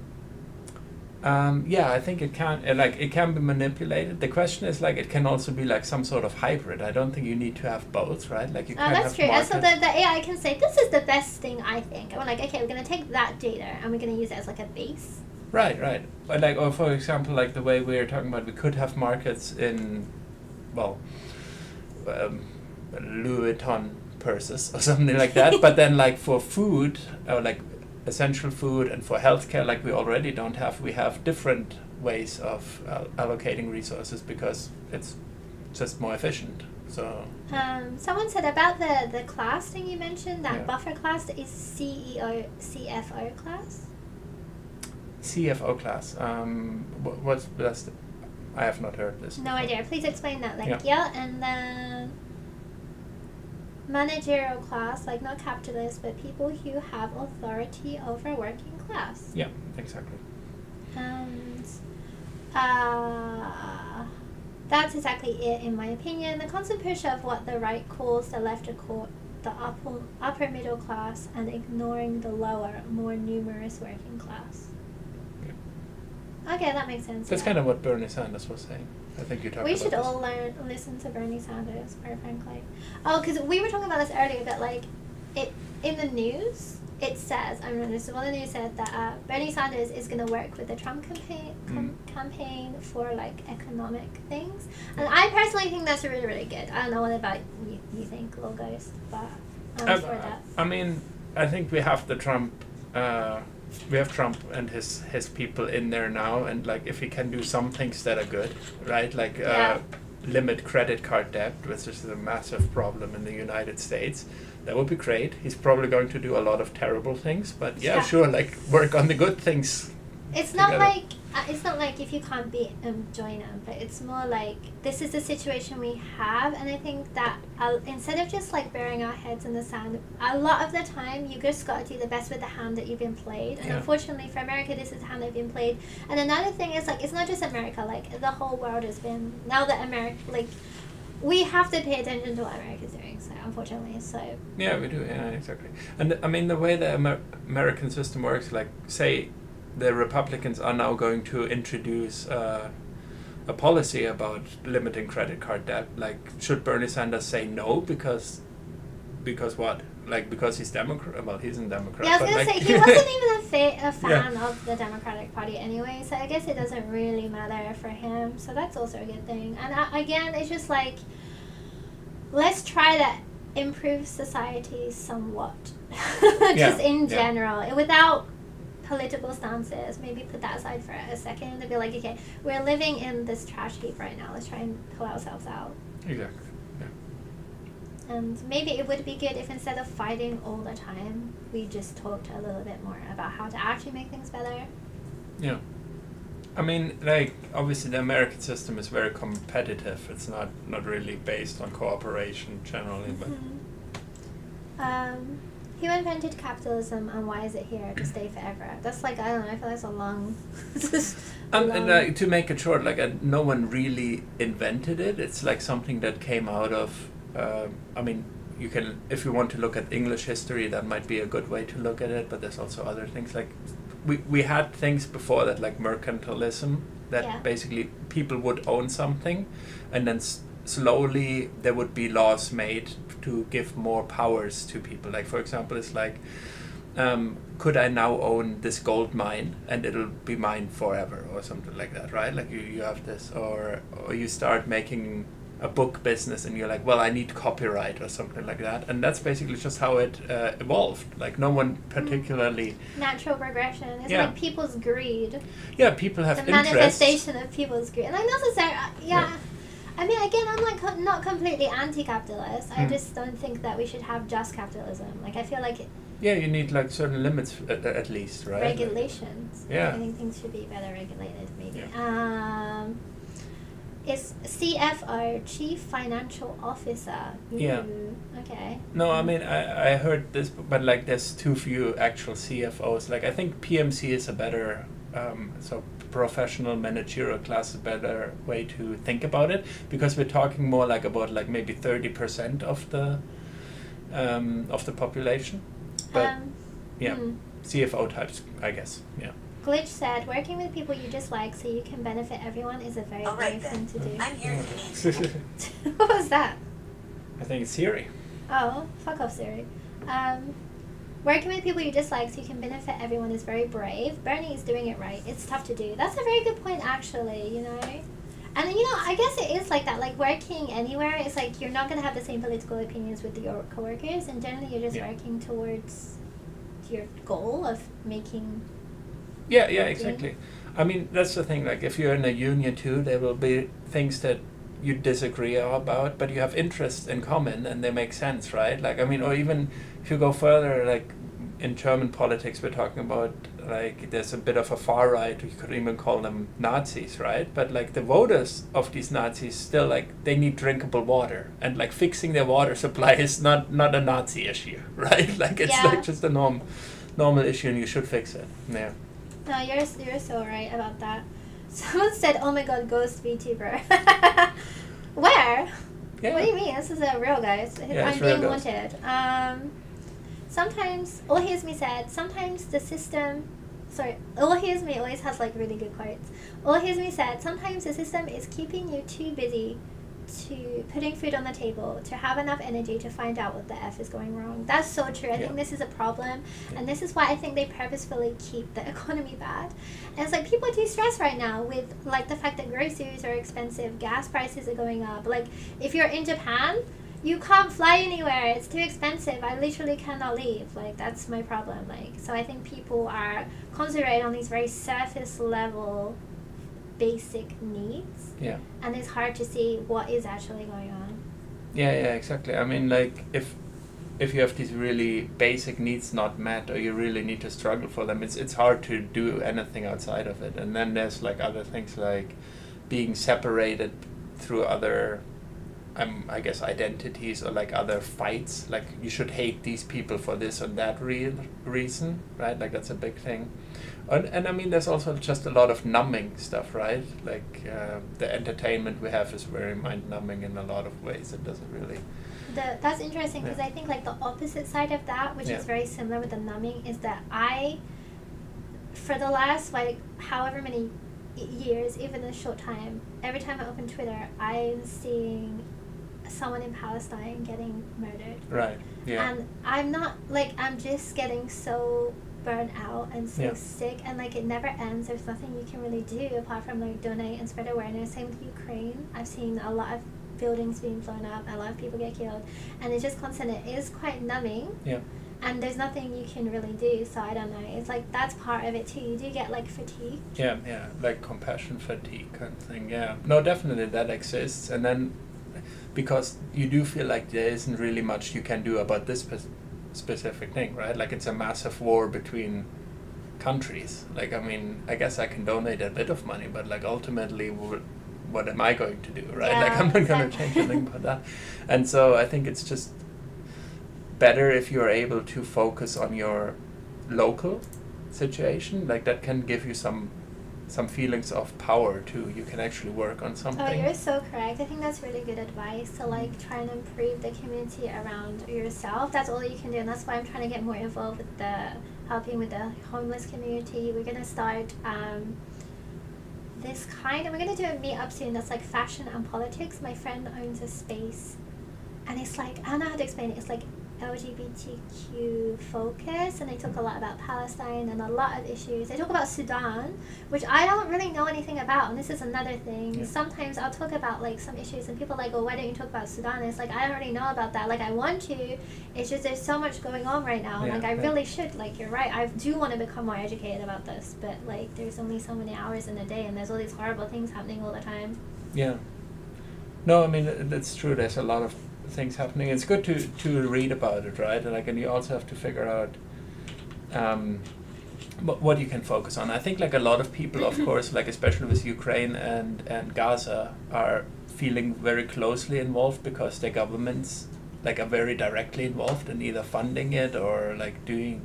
Yeah, I think it can it can be manipulated. The question is like it can also be like some sort of hybrid. I don't think you need to have both, right? Like you can that's have true. markets. So the AI can say this is the best thing I think. And we're like, okay, we're gonna take that data and we're gonna use it as like a base. Right. But like, or for example, like the way we were talking about, we could have markets in, well, Louis Vuitton purses or something like that. But then like for food, or like essential food, and for healthcare, like we already don't have, we have different ways of allocating resources because it's just more efficient. So someone said about the class thing you mentioned, that buffer class is CFO class. CFO class. What's that's? I have not heard this. No idea. Please explain that. Like and then managerial class, like not capitalists, but people who have authority over working class. Yeah, exactly. And that's exactly it, in my opinion. The constant push of what the right calls the left the upper middle class, and ignoring the lower, more numerous working class. Yeah. Okay, that makes sense. That's kind of what Bernie Sanders was saying. I think you talked about We should this. all listen to Bernie Sanders, quite frankly. Oh, because we were talking about this earlier, but like, it in the news, it says, I mean, this is what the news said, that Bernie Sanders is going to work with the Trump campaign for like economic things, and I personally think that's really, really good. I don't know what about you think, little ghost, but I'm for that. I mean, I think we have the Trump. We have Trump and his people in there now, and like if he can do some things that are good, right? Like limit credit card debt, which is a massive problem in the United States. That would be great. He's probably going to do a lot of terrible things, but sure, like work on the good things. It's not like if you can't beat him, join him. But it's more like this is the situation we have, and I think that instead of just like burying our heads in the sand, a lot of the time you just got to do the best with the hand that you've been played. And unfortunately for America, this is the hand they've been played. And another thing is like it's not just America. Like the whole world has been, now that America, like we have to pay attention to what America's doing. So unfortunately, yeah, we do. Yeah, exactly. And I mean the way the American system works, like say the Republicans are now going to introduce a policy about limiting credit card debt. Like, should Bernie Sanders say no because what? Like, because he's Democrat? Well, he's a Democrat. Yeah, I was going to say, he wasn't even a fan of the Democratic Party anyway, so I guess it doesn't really matter for him. So that's also a good thing. And again, it's just like, let's try to improve society somewhat. Just in general. And without political stances, maybe put that aside for a second and be like, okay, we're living in this trash heap right now, let's try and pull ourselves out. Exactly. Yeah. And maybe it would be good if instead of fighting all the time, we just talked a little bit more about how to actually make things better. Yeah. I mean, like, obviously the American system is very competitive. It's not really based on cooperation generally, but who invented capitalism, and why is it here to stay forever? That's like, I don't know, I feel like it's a long... And to make it short, like no one really invented it. It's like something that came out of, I mean, you can, if you want to look at English history, that might be a good way to look at it, but there's also other things. Like, we had things before that, like mercantilism, that basically people would own something, and then slowly there would be laws made to give more powers to people. Like, for example, it's like, could I now own this gold mine and it'll be mine forever or something like that, right? Like you have this, or you start making a book business and you're like, well, I need copyright or something like that. And that's basically just how it evolved. Like no one particularly... Natural progression. It's like people's greed. Yeah, people have the manifestation of people's greed. Like necessarily, I mean, again, I'm like not completely anti-capitalist. I just don't think that we should have just capitalism. Like, I feel like Yeah, you need like certain limits at least, right? Regulations. Yeah. I think things should be better regulated, maybe. Yeah. Is CFO, Chief Financial Officer. Ooh, Yeah. Okay. No, I mean, I heard this, but like there's too few actual CFOs. Like I think PMC is a better, so professional managerial class is a better way to think about it, because we're talking more like about like maybe 30% of the population. But yeah, CFO types, I guess. Yeah. Glitch said, working with people you dislike so you can benefit everyone is a very brave thing to do. I'm here to meet. What was that? I think it's Siri. Oh, fuck off, Siri. Working with people you dislike so you can benefit everyone is very brave. Bernie is doing it right. It's tough to do. That's a very good point, actually, you know? And, you know, I guess it is like that. Like, working anywhere, it's like you're not going to have the same political opinions with your coworkers, and generally you're just working towards your goal of making... Yeah, exactly. I mean, that's the thing. Like, if you're in a union too, there will be things that you disagree about, but you have interests in common, and they make sense, right? Like, I mean, or even if you go further, like in German politics, we're talking about like there's a bit of a far right. You could even call them Nazis, right? But like the voters of these Nazis still like they need drinkable water, and like fixing their water supply is not a Nazi issue, right? Like it's like just a normal issue, and you should fix it. Yeah. No, you're so right about that. Someone said, "Oh my God, ghost VTuber." Where? Yeah. What do you mean? This is a real guy. I'm being wanted. Sometimes, All Hears Me said, sometimes the system... Sorry, All Hears Me always has like really good quotes. All Hears Me said, sometimes the system is keeping you too busy to putting food on the table, to have enough energy to find out what the F is going wrong. That's so true. I think this is a problem, and this is why I think they purposefully keep the economy bad. And it's like people do stress right now with like the fact that groceries are expensive, gas prices are going up. Like if you're in Japan, you can't fly anywhere, it's too expensive, I literally cannot leave. Like that's my problem. Like, so I think people are concentrating on these very surface level basic needs, and it's hard to see what is actually going on. Yeah, exactly. I mean, like if you have these really basic needs not met, or you really need to struggle for them, it's hard to do anything outside of it. And then there's like other things like being separated through other I guess identities, or like other fights, like you should hate these people for this or that reason, right? Like that's a big thing. And I mean, there's also just a lot of numbing stuff, right? Like the entertainment we have is very mind-numbing in a lot of ways. It doesn't really... That's interesting, because I think like the opposite side of that, which is very similar with the numbing, is that for the last like however many years, even a short time, every time I open Twitter, I'm seeing someone in Palestine getting murdered. Right, yeah. And I'm not, like, I'm just getting so burnt out and so sick, and like it never ends. There's nothing you can really do apart from like donate and spread awareness. Same with Ukraine. I've seen a lot of buildings being blown up, a lot of people get killed, and it's just constant. It is quite numbing. Yeah. And there's nothing you can really do, so I don't know. It's like that's part of it too. You do get like fatigue. Yeah, like compassion fatigue kind of thing. Yeah, no, definitely that exists, and then because you do feel like there isn't really much you can do about this specific thing, right? Like it's a massive war between countries. Like, I mean, I guess I can donate a bit of money, but like ultimately, what am I going to do, right? Yeah, like I'm not going to change anything about that. And so I think it's just better if you're able to focus on your local situation. Like that can give you some feelings of power too. You can actually work on something. Oh, you're so correct. I think that's really good advice to like try and improve the community around yourself. That's all you can do, and that's why I'm trying to get more involved with helping with the homeless community. We're gonna start we're gonna do a meetup soon that's like fashion and politics. My friend owns a space, and it's like, I don't know how to explain it. It's like LGBTQ focus, and they talk a lot about Palestine and a lot of issues. They talk about Sudan, which I don't really know anything about, and this is another thing. Yeah. Sometimes I'll talk about like some issues and people are like, oh, why don't you talk about Sudan? And it's like, I don't really know about that. Like, I want to, it's just there's so much going on right now. Yeah, like I really should. Like, you're right, I do want to become more educated about this, but like there's only so many hours in a day, and there's all these horrible things happening all the time. Yeah. No, I mean, that's true. There's a lot of things happening. It's good to read about it, right? And like, and you also have to figure out what you can focus on. I think like a lot of people, of course, like especially with Ukraine and Gaza, are feeling very closely involved because their governments like are very directly involved in either funding it or like doing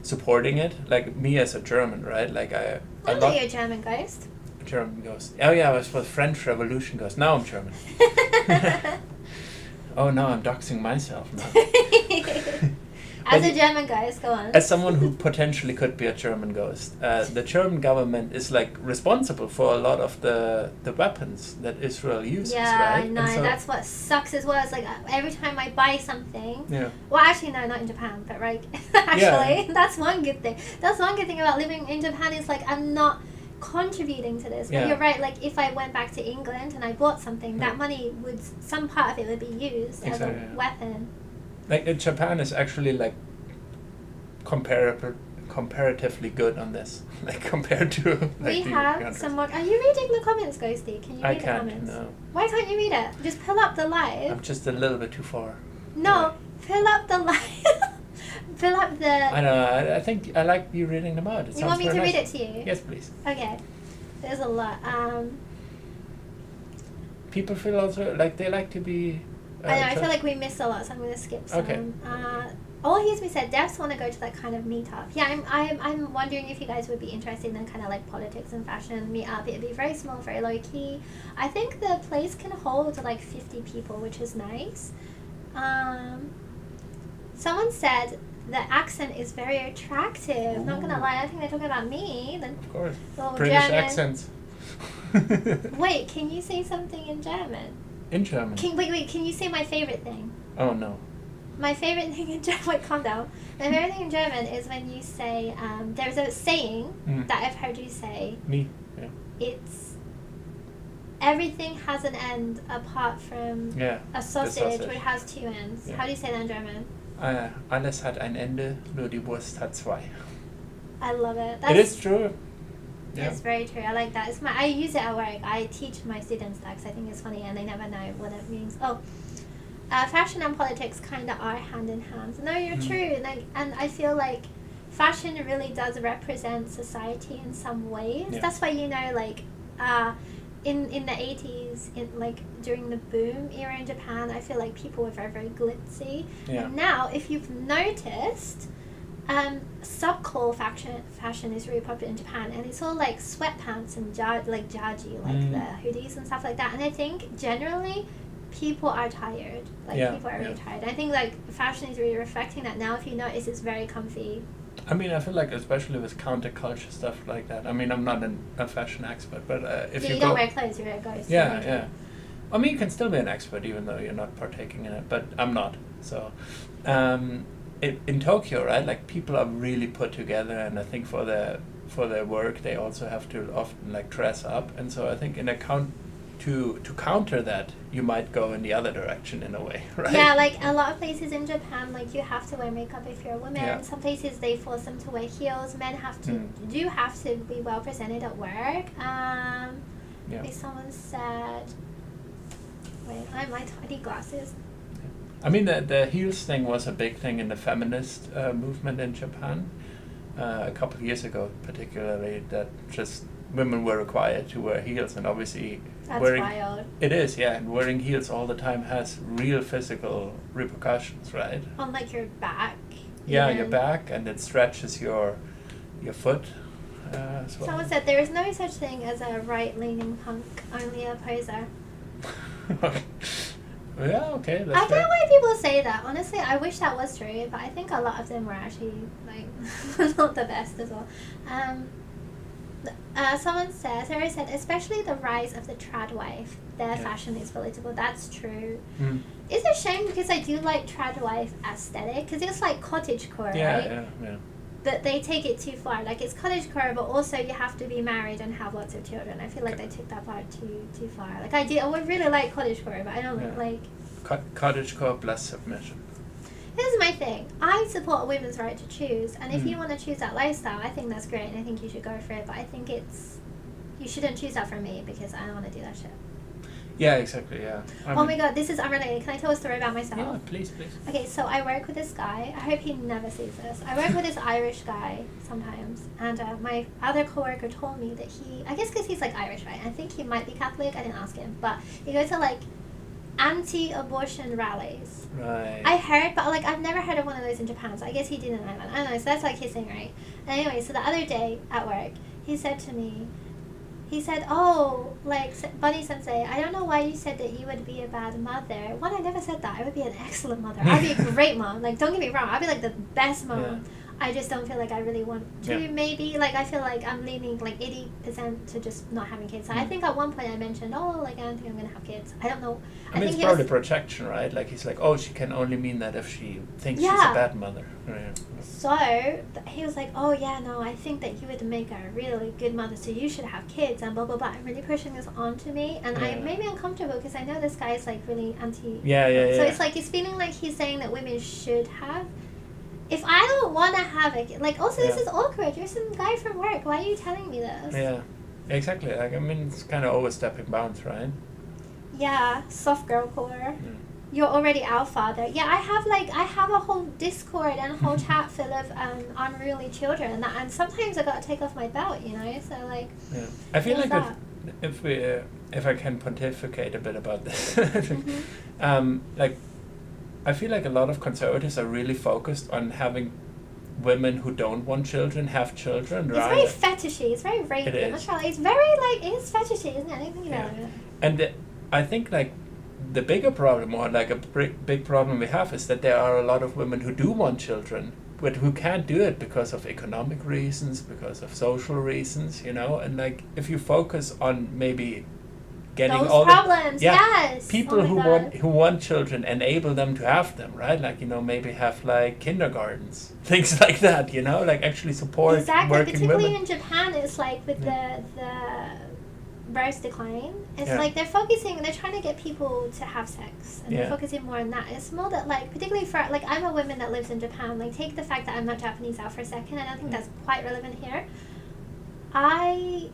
supporting it. Like me as a German, right? Like I know you're a German ghost. German ghost. Oh yeah, I was for French Revolution ghost. Now I'm German. Oh no, I'm doxing myself now. As a German ghost, go on. As someone who potentially could be a German ghost, the German government is like responsible for a lot of the weapons that Israel uses, yeah, right? I know. So that's what sucks as well. It's like every time I buy something. Yeah. Well, actually, no, not in Japan, but right. Actually, that's one good thing. That's one good thing about living in Japan is like I'm not contributing to this. But you're right. Like if I went back to England and I bought something, that money would some part of it would be used as a weapon. Like Japan is actually like comparatively good on this, like compared to. Like, we have some more. Are you reading the comments, Ghosty? Can you read the comments? No. Why can't you read it? Just pull up the live. I'm just a little bit too far. No, pull up the live. Fill up the. I know. I think I like you reading them out. You want me to read it to you? Yes, please. Okay. There's a lot. People feel also like they like to be. I know. I feel like we missed a lot, so I'm going to skip some. Okay. Here's me said. Devs want to go to that kind of meetup. Yeah, I'm wondering if you guys would be interested in kind of like politics and fashion meetup. It'd be very small, very low key. I think the place can hold like 50 people, which is nice. Someone said the accent is very attractive. Ooh. Not gonna lie, I think they're talking about me. Of course. British German accents. Wait, can you say something in German? In German? Wait, can you say my favorite thing? Oh, no. My favorite thing in German, wait, calm down. My favorite thing in German is when you say, there's a saying that I've heard you say. Me, yeah. It's, everything has an end apart from a sausage, which has two ends. Yeah. How do you say that in German? Alles hat ein Ende, nur die Wurst hat zwei. I love it. It is true. Yeah. It's very true. I like that. I use it at work. I teach my students that because I think it's funny and they never know what it means. Fashion and politics kind of are hand in hand. No, you're true. And I feel like fashion really does represent society in some ways. Yeah. That's why, in the 80s, during the boom era in Japan, I feel like people were very, very glitzy. Yeah. And now, if you've noticed, subcore fashion is really popular in Japan, and it's all like sweatpants and jaji, the hoodies and stuff like that. And I think generally people are tired. People are really tired. I think fashion is really reflecting that now. If you notice, it's very comfy. I mean, I feel like especially with counterculture stuff like that. I mean, I'm not a fashion expert, but if you don't wear clothes, you're a ghost. Yeah. I mean, you can still be an expert even though you're not partaking in it, but I'm not. So, in Tokyo, right? Like people are really put together, and I think for their work, they also have to often dress up, and so I think to counter that, you might go in the other direction in a way, right? Yeah, a lot of places in Japan, you have to wear makeup if you're a woman. Yeah. Some places they force them to wear heels. Men have to be well presented at work. Like someone said, wait, my tiny glasses. I mean, the heels thing was a big thing in the feminist movement in Japan a couple of years ago, particularly, that just women were required to wear heels, and obviously that's wild. It is, yeah, and wearing heels all the time has real physical repercussions, right? On your back. Yeah, your back, and it stretches your foot as well. Someone said there is no such thing as a right-leaning punk, only a poser. Yeah, okay. That's I get why people say that. Honestly, I wish that was true, but I think a lot of them were actually not the best as well. Someone says, Sarah said, especially the rise of the trad wife, their fashion is political. That's true. It's a shame because I do like trad wife aesthetic because it's like cottagecore, right? Yeah. But they take it too far. It's cottagecore, but also you have to be married and have lots of children. I feel like they took that part too far. I would really like cottagecore, but I don't like... Cottagecore plus submission. Here's my thing. I support a women's right to choose, and if you want to choose that lifestyle, I think that's great, and I think you should go for it. But I think you shouldn't choose that for me because I don't want to do that shit. Yeah, exactly. Yeah. Oh my god, this is unrelated. Can I tell a story about myself? Yeah, please. Okay, so I work with this guy. I hope he never sees this. I work with this Irish guy sometimes, and my other coworker told me that I guess because he's like Irish, right? I think he might be Catholic. I didn't ask him, but he goes to like anti-abortion rallies. Right. I heard, but like I've never heard of one of those in Japan, so I guess he did in Ireland. I don't know. So that's like his thing, right? And anyway, so the other day at work, he said to me. He said, oh, like, Bunny Sensei, I don't know why you said that you would be a bad mother. One, I never said that. I would be an excellent mother. I'd be a great mom. Like, don't get me wrong. I'd be, like, the best mom. Yeah. I just don't feel like I really want to, maybe. Like, I feel like I'm leaning, like, 80% to just not having kids. So I think at one point I mentioned, oh, like, I don't think I'm going to have kids. I don't know. I mean, it's probably projection, right? Like, he's like, oh, she can only mean that if she thinks she's a bad mother. Yeah. So he was like, oh yeah, no, I think that you would make a really good mother, so you should have kids and blah blah blah. I'm really pushing this onto me, and I made me uncomfortable because I know this guy is like really anti. Yeah. So it's like he's feeling like he's saying that women should have. If I don't want to have a kid, like also this is awkward. You're some guy from work. Why are you telling me this? Yeah, exactly. Like I mean, it's kind of overstepping bounds, right? Yeah, soft girl core. You're already our father. Yeah, I have a whole Discord and a whole chat full of unruly children, and sometimes I gotta take off my belt, you know. So like. Yeah, I feel like if I can pontificate a bit about this, like, I feel like a lot of conservatives are really focused on having women who don't want children have children. It's very fetishy. It's very rapey. It's very like it's fetishy, isn't it? I don't think about it. And I think like. The bigger problem, or like a big problem we have, is that there are a lot of women who do want children, but who can't do it because of economic reasons, because of social reasons, you know. And like, if you focus on maybe getting those all problems, the people who want children, enable them to have them, right? Like, you know, maybe have like kindergartens, things like that, you know, like actually support exactly. working Particularly women. in Japan, it's like with the birth decline. It's like they're trying to get people to have sex, and they're focusing more on that. It's more that like, particularly for like, I'm a woman that lives in Japan. Like, take the fact that I'm not Japanese out for a second. I don't think that's quite relevant here. I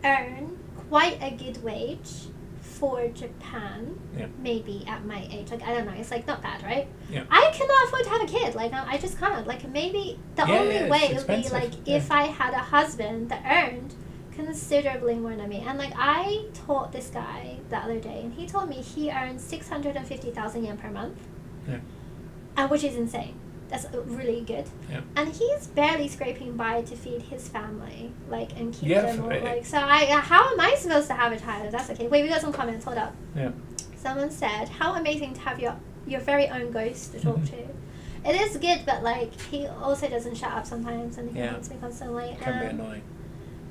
earn quite a good wage for Japan, maybe at my age. Like, I don't know. It's like not bad, right? Yeah. I cannot afford to have a kid. Like, I just can't. Like, maybe the only way would be like if I had a husband that earned considerably more than me. And like, I taught this guy the other day, and he told me he earns 650,000 yen per month, which is insane. That's really good. And he's barely scraping by to feed his family, like, and keep them all, like. So how am I supposed to have a child if that's okay? Wait, we got some comments. Hold up. Someone said, how amazing to have your very own ghost to talk to. It is good, but like, he also doesn't shut up sometimes, and he hates me constantly. It can be annoying.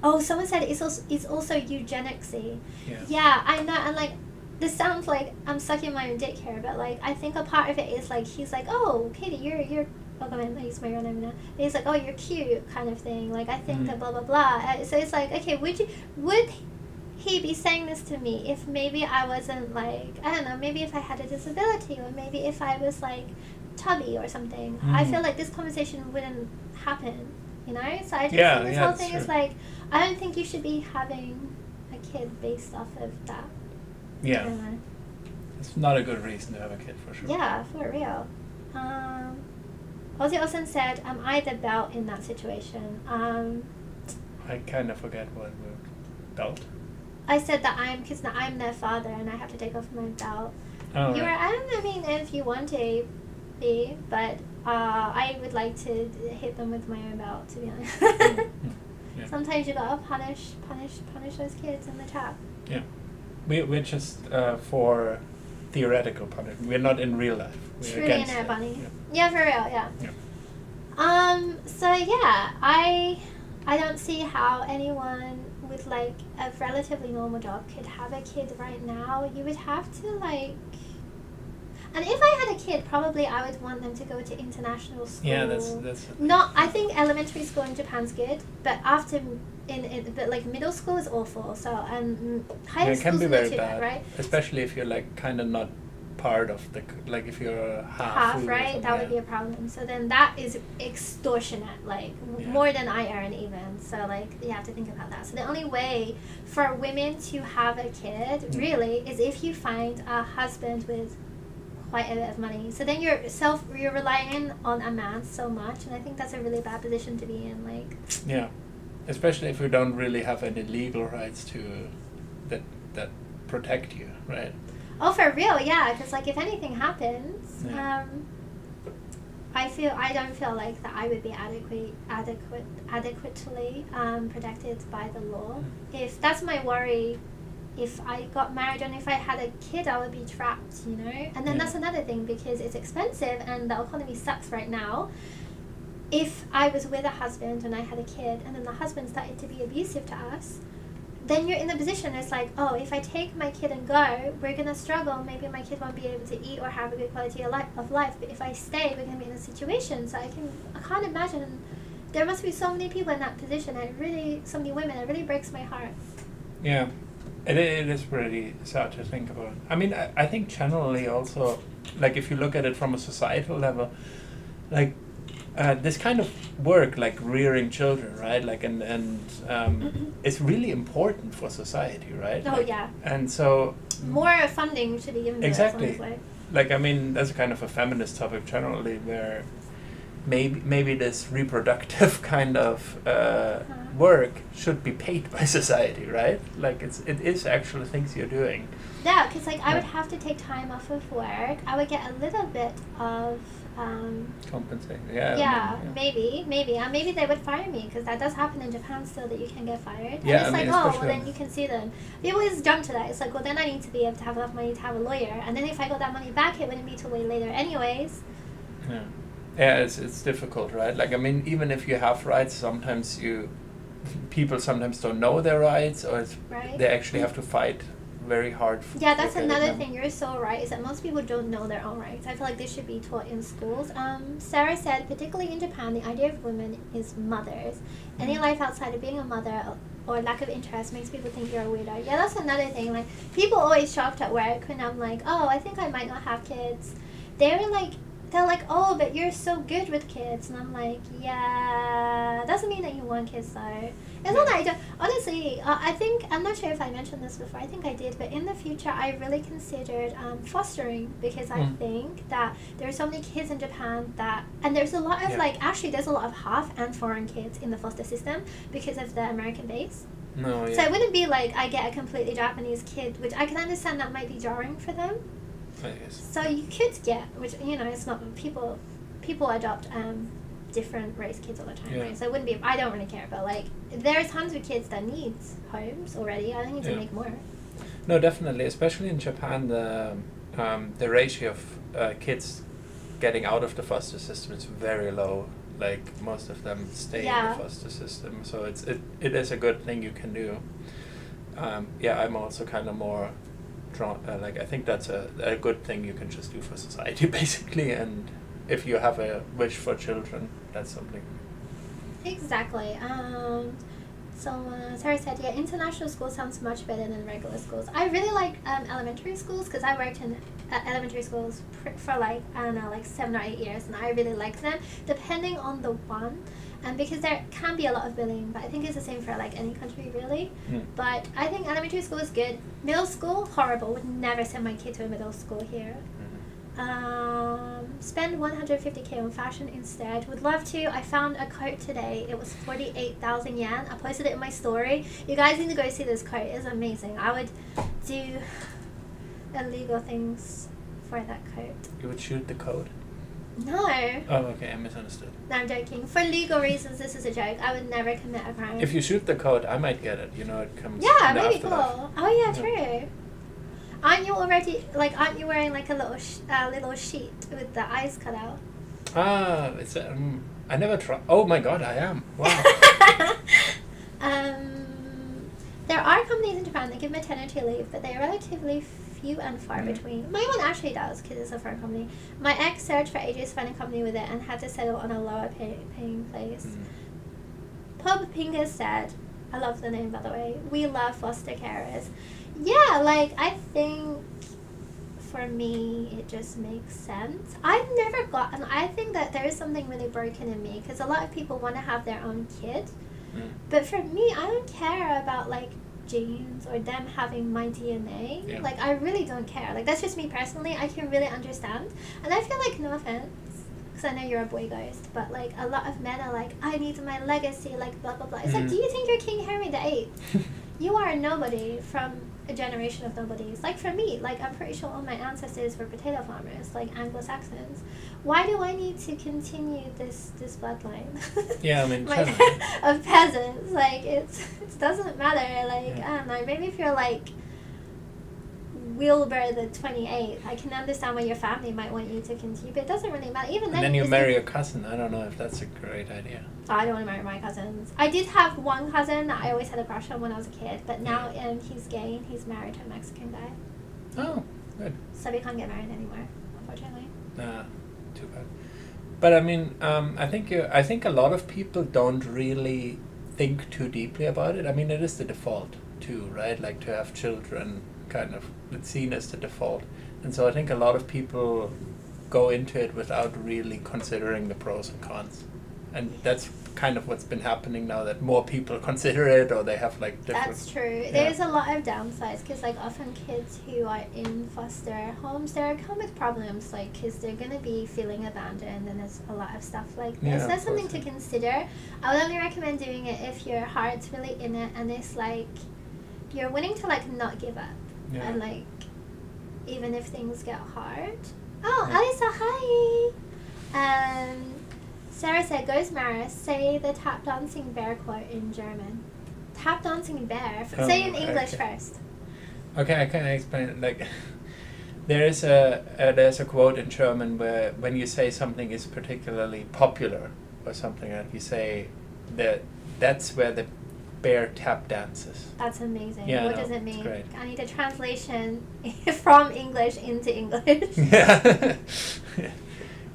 Oh, someone said it's also eugenicsy. Yeah, I know, and like, this sounds like I'm sucking my own dick here, but like, I think a part of it is like, he's like, oh, Katie, you're welcome in. I use my real name now. And he's like, oh, you're cute, kind of thing. Like, I think that blah blah blah. So it's like, okay, would he be saying this to me if maybe I wasn't like, I don't know, maybe if I had a disability, or maybe if I was like tubby or something? I feel like this conversation wouldn't happen. You know, so I just think this whole thing is like, I don't think you should be having a kid based off of that. Yeah, it's not a good reason to have a kid, for sure. Yeah, for real. Ozzy Olsen said, "Am I the belt in that situation?" I kind of forget what word. Belt. I said that I'm their father and I have to take off my belt. Oh, You were. I mean, if you want to be, but I would like to hit them with my own belt, to be honest. Sometimes you gotta punish those kids in the chat. Yeah, we're just for theoretical punishment. We're not in real life. We're Truly against in a it. bunny. Yeah, for real. Yeah. So yeah, I don't see how anyone with like a relatively normal job could have a kid right now. You would have to like. And if I had a kid, probably I would want them to go to international school. Yeah, that's. Not. I think elementary school in Japan's good, but after but like middle school is awful. So high school it can be very too bad, right? Especially if you're like kind of not part of the like if you're half, food or right? something, That would yeah. be a problem. So then that is extortionate, like Yeah. more than I earn even. So like you have to think about that. So the only way for women to have a kid really is if you find a husband with quite a bit of money. So then you're relying on a man so much, and I think that's a really bad position to be in. Like Yeah, especially if you don't really have any legal rights to that protect you, right? oh, for real, yeah. Because like if anything happens, Yeah. I don't feel like that I would be adequately protected by the law. If that's my worry, if I got married and if I had a kid, I would be trapped, you know. And then Yeah. that's another thing, because it's expensive and the economy sucks right now. If I was with a husband and I had a kid, and then the husband started to be abusive to us, then you're in the position, it's like, oh, if I take my kid and go, we're going to struggle. Maybe my kid won't be able to eat or have a good quality of life. But if I stay, we're going to be in a situation. So I can't imagine. There must be so many people in that position, and so many women. It really breaks my heart. Yeah, it is really sad to think about. I mean, I think generally also, like if you look at it from a societal level, like this kind of work, like rearing children, right? Like and it's really important for society, right? Oh, Like, yeah. And so More funding should be given to Exactly. us, honestly. like I mean that's kind of a feminist topic generally, where maybe this reproductive kind of work should be paid by society, right? Like it is actually things you're doing. Yeah, because like I would Yeah. have to take time off of work. I would get a little bit of Compensate. Yeah. yeah, I mean, maybe and maybe they would fire me, because that does happen in Japan still, that you can get fired. And Yeah, it's I like, mean, oh, well especially- then you can see them. They always jump to that. It's like, well then I need to be able to have enough money to have a lawyer, and then if I got that money back, it wouldn't be till way later anyways. Yeah. Yeah, it's difficult, right? Like I mean, even if you have rights, sometimes people sometimes don't know their rights, or Right. they actually have to fight very hard. Yeah, that's for getting another them. thing. You're so right. Is that most people don't know their own rights. I feel like this should be taught in schools. Sarah said, particularly in Japan, the idea of women is mothers. Any life outside of being a mother or lack of interest makes people think you're a weirdo. Yeah, that's another thing. Like people always shocked at work when I'm like, oh, I think I might not have kids. They're like, oh, but you're so good with kids, and I'm like, yeah, doesn't mean that you want kids though. It's not that I don't. Honestly, I think, I'm not sure if I mentioned this before, I think I did, but in the future I really considered fostering, because I think that there are so many kids in Japan that, and there's a lot of there's a lot of half and foreign kids in the foster system because of the American base. No, yeah. So it wouldn't be like I get a completely Japanese kid, which I can understand that might be jarring for them. I guess. So you could get, which, you know, it's not, people adopt different race kids all the time, Yeah. right? So it wouldn't be, I don't really care, but like there's tons of kids that need homes already. I think need to Yeah. make more. No, definitely. Especially in Japan, the ratio of kids getting out of the foster system is very low. Like most of them stay Yeah. in the foster system, so it is a good thing you can do. I'm also kind of more drawn. Like I think that's a good thing you can just do for society, basically. And if you have a wish for children, that's something. Exactly. Sarah said, yeah, international school sounds much better than regular schools. I really like elementary schools, because I worked in elementary schools for like, I don't know, like 7 or 8 years, and I really liked them, depending on the one. And because there can be a lot of bullying, but I think it's the same for like any country really. But I think elementary school is good. Middle school, horrible. Would never send my kid to a middle school here. Spend 150k on fashion instead. Would love to. I found a coat today. It was 48,000 yen. I posted it in my story. You guys need to go see this coat. It's amazing. I would do illegal things for that coat. You would shoot the code. No. Oh, okay, I misunderstood. No, I'm joking. For legal reasons, this is a joke. I would never commit a crime. If you shoot the code, I might get it. You know, it comes. Yeah, in the maybe afterlife. cool. Oh yeah, true. Aren't you wearing like a little sheet with the eyes cut out? Ah, it's I never tried. Oh my god, I am. Wow. There are companies in Japan that give maternity leave, but they are relatively few and far between. My one actually does, because it's a fur company. My ex searched for ages to find a company with it and had to settle on a lower paying place. Pub Pinga said, I love the name, by the way, we love foster carers. Yeah, like I think for me, it just makes sense. I've never gotten. I think that there is something really broken in me because a lot of people want to have their own kid, but for me, I don't care about like genes or them having my DNA. Yeah. Like, I really don't care. Like, that's just me personally. I can really understand, and I feel like, no offense, because I know you're a boy ghost, but like a lot of men are like, I need my legacy, like blah blah blah. It's like, do you think you're King Henry VIII? You are a nobody from a generation of nobodies. Like for me, like I'm pretty sure all my ancestors were potato farmers, like Anglo-Saxons. Why do I need to continue this bloodline? Yeah, I mean, of peasants. Like it doesn't matter. Like I don't know. Maybe if you're like Wilbur the 28th, I can understand why your family might want you to continue, but it doesn't really matter. Even then you marry your cousin. I don't know if that's a great idea. I don't want to marry my cousins. I did have one cousin that I always had a crush on when I was a kid, but now he's gay and he's married to a Mexican guy. Oh, good. So we can't get married anymore, unfortunately. Too bad. But I mean, I think a lot of people don't really think too deeply about it. I mean, it is the default too, right? Like to have children, kind of, it's seen as the default. And so I think a lot of people go into it without really considering the pros and cons. And that's kind of what's been happening now, that more people consider it, or they have like different... That's true. There's a lot of downsides, because like often kids who are in foster homes, they come with problems, like because they're going to be feeling abandoned, and there's a lot of stuff like this. Yeah, That's something to consider. I would only recommend doing it if your heart's really in it, and it's like you're willing to like not give up. Yeah. And like, even if things get hard. Oh, Alisa, hi! Sarah said, Ghost Maris, say the tap dancing bear quote in German. Tap dancing bear? Say in English first. Okay, I can explain it. Like, there's a quote in German where when you say something is particularly popular or something, like you say that's where the bear tap dances. That's amazing. Yeah, what does it mean? It's great. I need a translation from English into English. Yeah.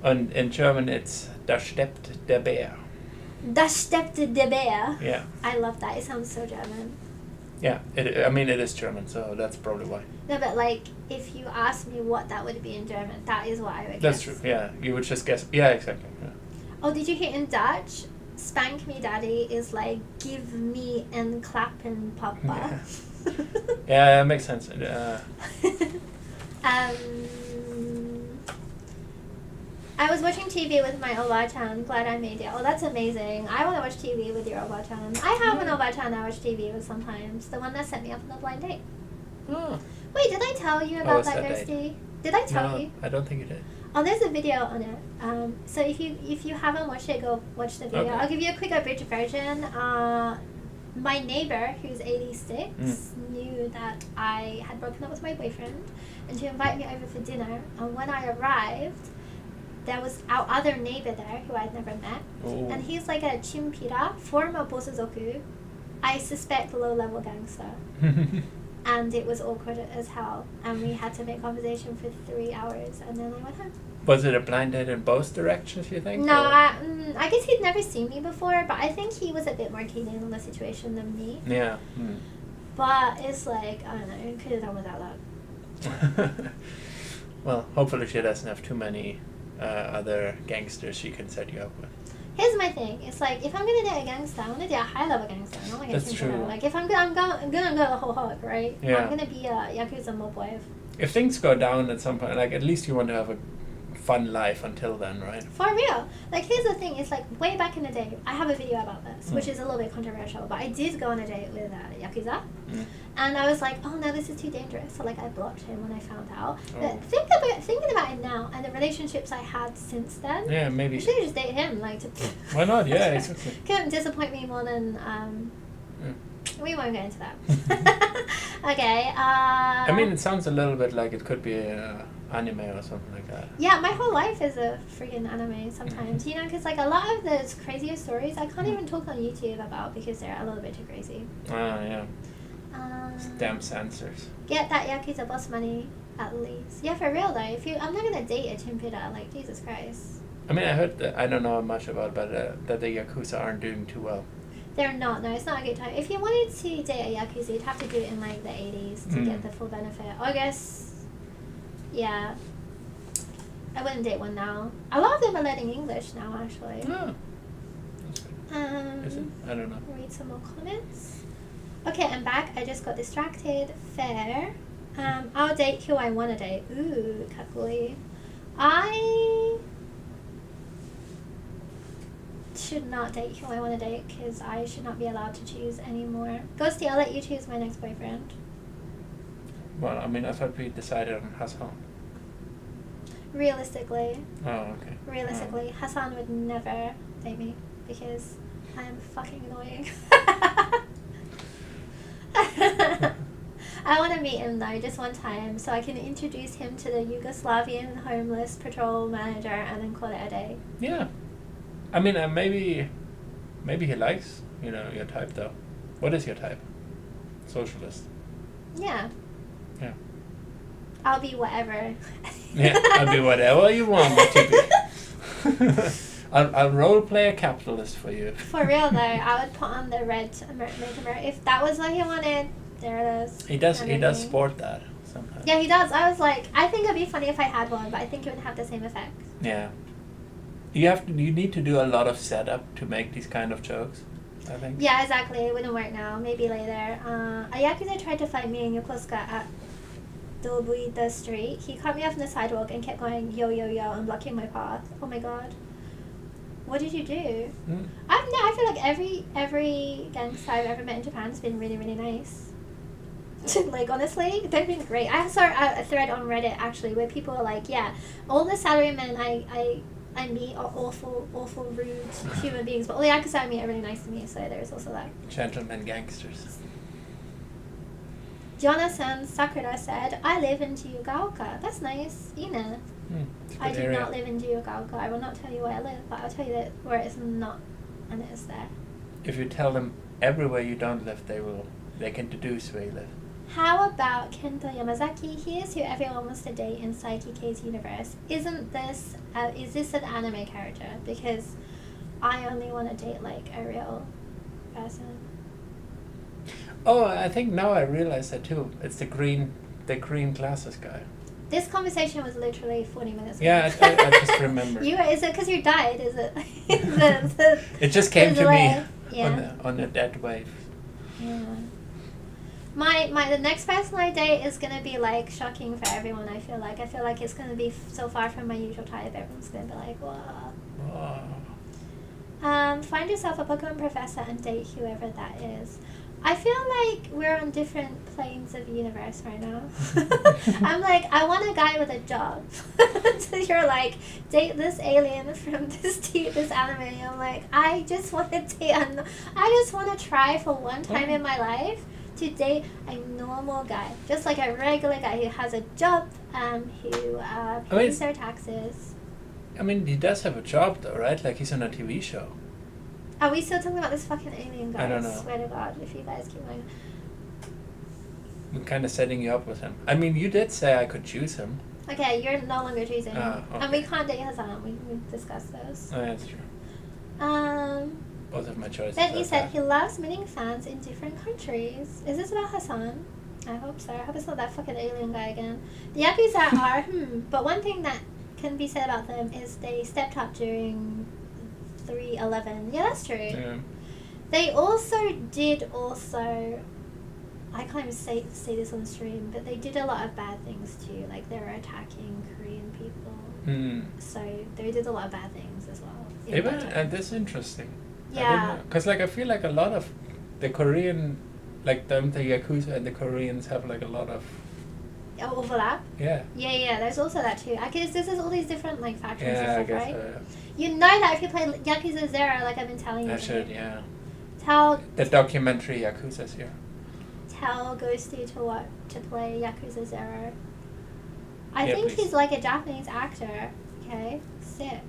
And in German it's Da steppt der Bär. Da steppt der Bär. Yeah. I love that. It sounds so German. Yeah, I mean it is German, so that's probably why. No, but like, if you ask me what that would be in German, that is what I would That's guess. true, yeah. You would just guess. Yeah, exactly. Yeah. Oh, did you hear in Dutch? Spank me daddy is like, give me and clapping papa. Yeah. Yeah, that makes sense. I was watching TV with my Oba-chan. Glad I made it. Oh, that's amazing. I want to watch TV with your Oba-chan. I have an Oba-chan I watch TV with sometimes. The one that set me up on a blind date. Oh. Wait, did I tell you about was that that ghosty? Did I tell you? I don't think you did. Oh, there's a video on it. So if you haven't watched it, go watch the video. Okay. I'll give you a quick abridged version. My neighbor, who's 86, knew that I had broken up with my boyfriend, and she invited me over for dinner. And when I arrived, there was our other neighbor there who I'd never met. Ooh. And he's like a chimpira, former bosuzoku. I suspect low-level gangster. And it was awkward as hell. And we had to make conversation for 3 hours, and then I went home. Was it a blind date in both directions, you think? No, I guess he'd never seen me before, but I think he was a bit more keen in on the situation than me. Yeah. But it's like, I don't know, could have done without that. Well, hopefully she doesn't have too many other gangsters she can set you up with. Here's my thing. It's like, if I'm going to date a gangster, I'm going to date a high-level gangster. I'm not going to That's true. Like, if I'm gonna go the whole hog, right? Yeah. I'm going to be a Yakuza mobile. If things go down at some point, like, at least you want to have a fun life until then, right? For real. Like, here's the thing. It's like, way back in the day, I have a video about this, which is a little bit controversial, but I did go on a date with Yakuza. And I was like, oh no, this is too dangerous. So like, I blocked him when I found out. But thinking about it now, and the relationships I had since then, Yeah, maybe. I should have just dated him. Like, to Why not? Yeah, exactly. couldn't disappoint me more than. We won't get into that. Okay. I mean, it sounds a little bit like it could be anime or something like that. Yeah, my whole life is a freaking anime sometimes, you know, because like a lot of those crazier stories I can't even talk on YouTube about because they're a little bit too crazy. Yeah. Damn censors. Get that Yakuza boss money at least. Yeah, for real though. I'm not gonna date a chimpira, like Jesus Christ. I mean, I heard that, I don't know much about, but that the Yakuza aren't doing too well. They're not. No, it's not a good time. If you wanted to date a Yakuza, you'd have to do it in like the 80s to get the full benefit. I guess Yeah. I wouldn't date one now. A lot of them are learning English now, actually. Oh. That's good. Is it? I don't know. Read some more comments. Okay, I'm back. I just got distracted. Fair. I'll date who I want to date. Ooh, kakuli. I should not date who I want to date because I should not be allowed to choose anymore. Ghosty, I'll let you choose my next boyfriend. Well, I mean, I thought we decided on Hassan. Realistically, Oh, okay. Hassan would never date me because I am fucking annoying. I want to meet him though, just one time, so I can introduce him to the Yugoslavian homeless patrol manager and then call it a day. Yeah. I mean, maybe he likes, your type though. What is your type? Socialist. Yeah. Yeah. I'll be whatever. Yeah, I'll be whatever you want me to be. I'll role play a capitalist for you. For real though, I would put on the red America. If that was what he wanted, there it is. He does sport that sometimes. Yeah, he does. I was like, I think it'd be funny if I had one, but I think it would have the same effect. Yeah. You need to do a lot of setup to make these kind of jokes, I think. Yeah, exactly. It wouldn't work now. Maybe later. A Yakuza tried to fight me in Yokosuka at Dobuita Street. He cut me off on the sidewalk and kept going yo yo yo and blocking my path. Oh my god. What did you do? I feel like every gangster I've ever met in Japan has been really, really nice. Like, honestly, they've been great. I saw a thread on Reddit, actually, where people are like, yeah, all the salarymen I meet are awful, rude human beings, but all the Yakuza I meet are really nice to me, so there's also that. Gentlemen gangsters. Jonathan Sakura said, I live in Jiugaoka. That's nice. Ina. I do not live in Jiugaoka. I will not tell you where I live, but I'll tell you that where it's not, and it is there. If you tell them everywhere you don't live, they can deduce where you live. How about Kento Yamazaki? He is who everyone wants to date in Saiki K's universe. Is this an anime character? Because I only want to date like a real person. Oh, I think now I realize that too. It's the green glasses guy. This conversation was literally 40 minutes ago. Yeah, I just remember. Is it because you died? Is it? It just came to me yeah. on a dead wave. Yeah. The next person I date is gonna be like shocking for everyone. I feel like it's gonna be so far from my usual type. Everyone's gonna be like, wow. Find yourself a Pokemon professor and date whoever that is. I feel like we're on different planes of universe right now. I'm like, I want a guy with a job. So you're like, date this alien from this anime. I'm like, I just want to try for one time in my life to date a normal guy, just like a regular guy who has a job, who pays their taxes. I mean, he does have a job though, right? Like he's on a TV show. Are we still talking about this fucking alien guy? I don't know. I swear to God, if you guys keep going. I'm kind of setting you up with him. I mean, you did say I could choose him. Okay, you're no longer choosing. Okay. And we can't date Hassan. We discussed those. Oh, that's true. Both of my choices. Then he said he loves meeting fans in different countries. Is this about Hassan? I hope so. I hope it's not that fucking alien guy again. The Yakuza are, but one thing that can be said about them is they stepped up during 3/11. Yeah, that's true. Yeah. They did I can't even say this on stream, but they did a lot of bad things too. Like they were attacking Korean people. So they did a lot of bad things as well. Even, and that's interesting. Yeah. Because like I feel like a lot of the Korean, like the Yakuza and the Koreans have like a lot of overlap. Yeah. Yeah. There's also that too. I guess this is all these different like factions Yeah, I and stuff, guess right? so, yeah. You know that if you play Yakuza 0, like I've been telling you. I should, yeah. Tell the documentary Yakuza's here. Tell Ghosty to play Yakuza 0. I Yeah, think please. he's like a Japanese actor. Okay, sick.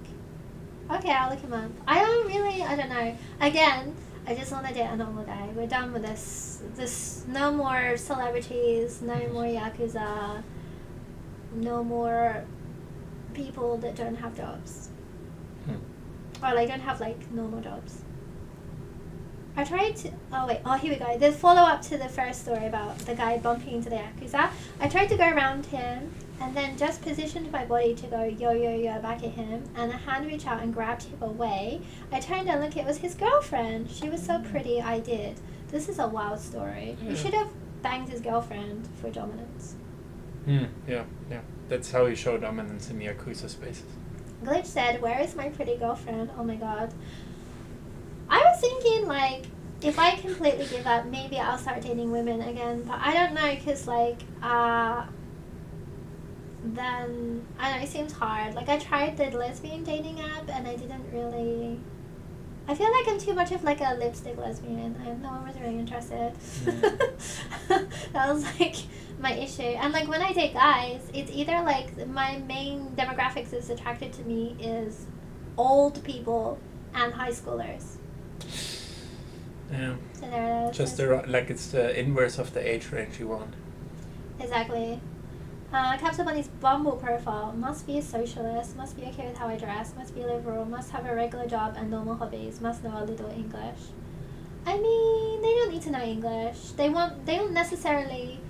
Okay, I'll look him up. I don't know. Again, I just want to date a normal guy. We're done with this. No more celebrities. No more Yakuza. No more people that don't have jobs. Or like don't have like normal jobs. I tried to. Here we go. The follow up to the first story about the guy bumping into the Yakuza. I tried to go around him and then just positioned my body to go yo yo yo back at him, and a hand reached out and grabbed him away. I turned and looked, it was his girlfriend. She was so pretty, I did. This is a wild story. He should have banged his girlfriend for dominance. Yeah. That's how you show dominance in Yakuza spaces. Glitch said, where is my pretty girlfriend? Oh my god. I was thinking, like, if I completely give up, maybe I'll start dating women again. But I don't know, because, like, then, I don't know, it seems hard. Like, I tried the lesbian dating app, and I didn't really... I feel like I'm too much of, like, a lipstick lesbian. No one was really interested. That was, like, my issue. And, like, when I date guys, it's either, like, my main demographics that's attracted to me is old people and high schoolers. Yeah. So there it is. Just like it's the inverse of the age range you want. Exactly. Capsule Bunny's Bumble profile must be a socialist, must be okay with how I dress, must be liberal, must have a regular job and normal hobbies, must know a little English. I mean, they don't need to know English. They don't necessarily,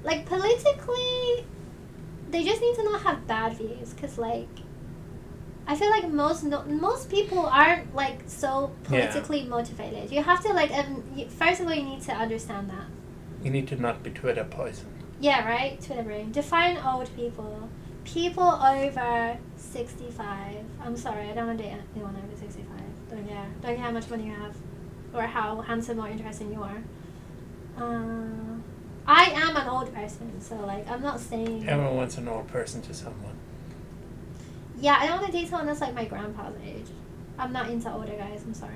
like, politically, they just need to not have bad views, because, like, I feel like most people aren't, like, so politically motivated. You have to, like, first of all, you need to understand that. You need to not be Twitter poisoned. Yeah, right? Twitter brain. Define old people. People over 65. I'm sorry, I don't want to date anyone over 65. Don't care. Don't care how much money you have. Or how handsome or interesting you are. I am an old person, so, like, I'm not saying... Everyone wants an old person to someone. Yeah, I don't want to date someone that's, like, my grandpa's age. I'm not into older guys, I'm sorry.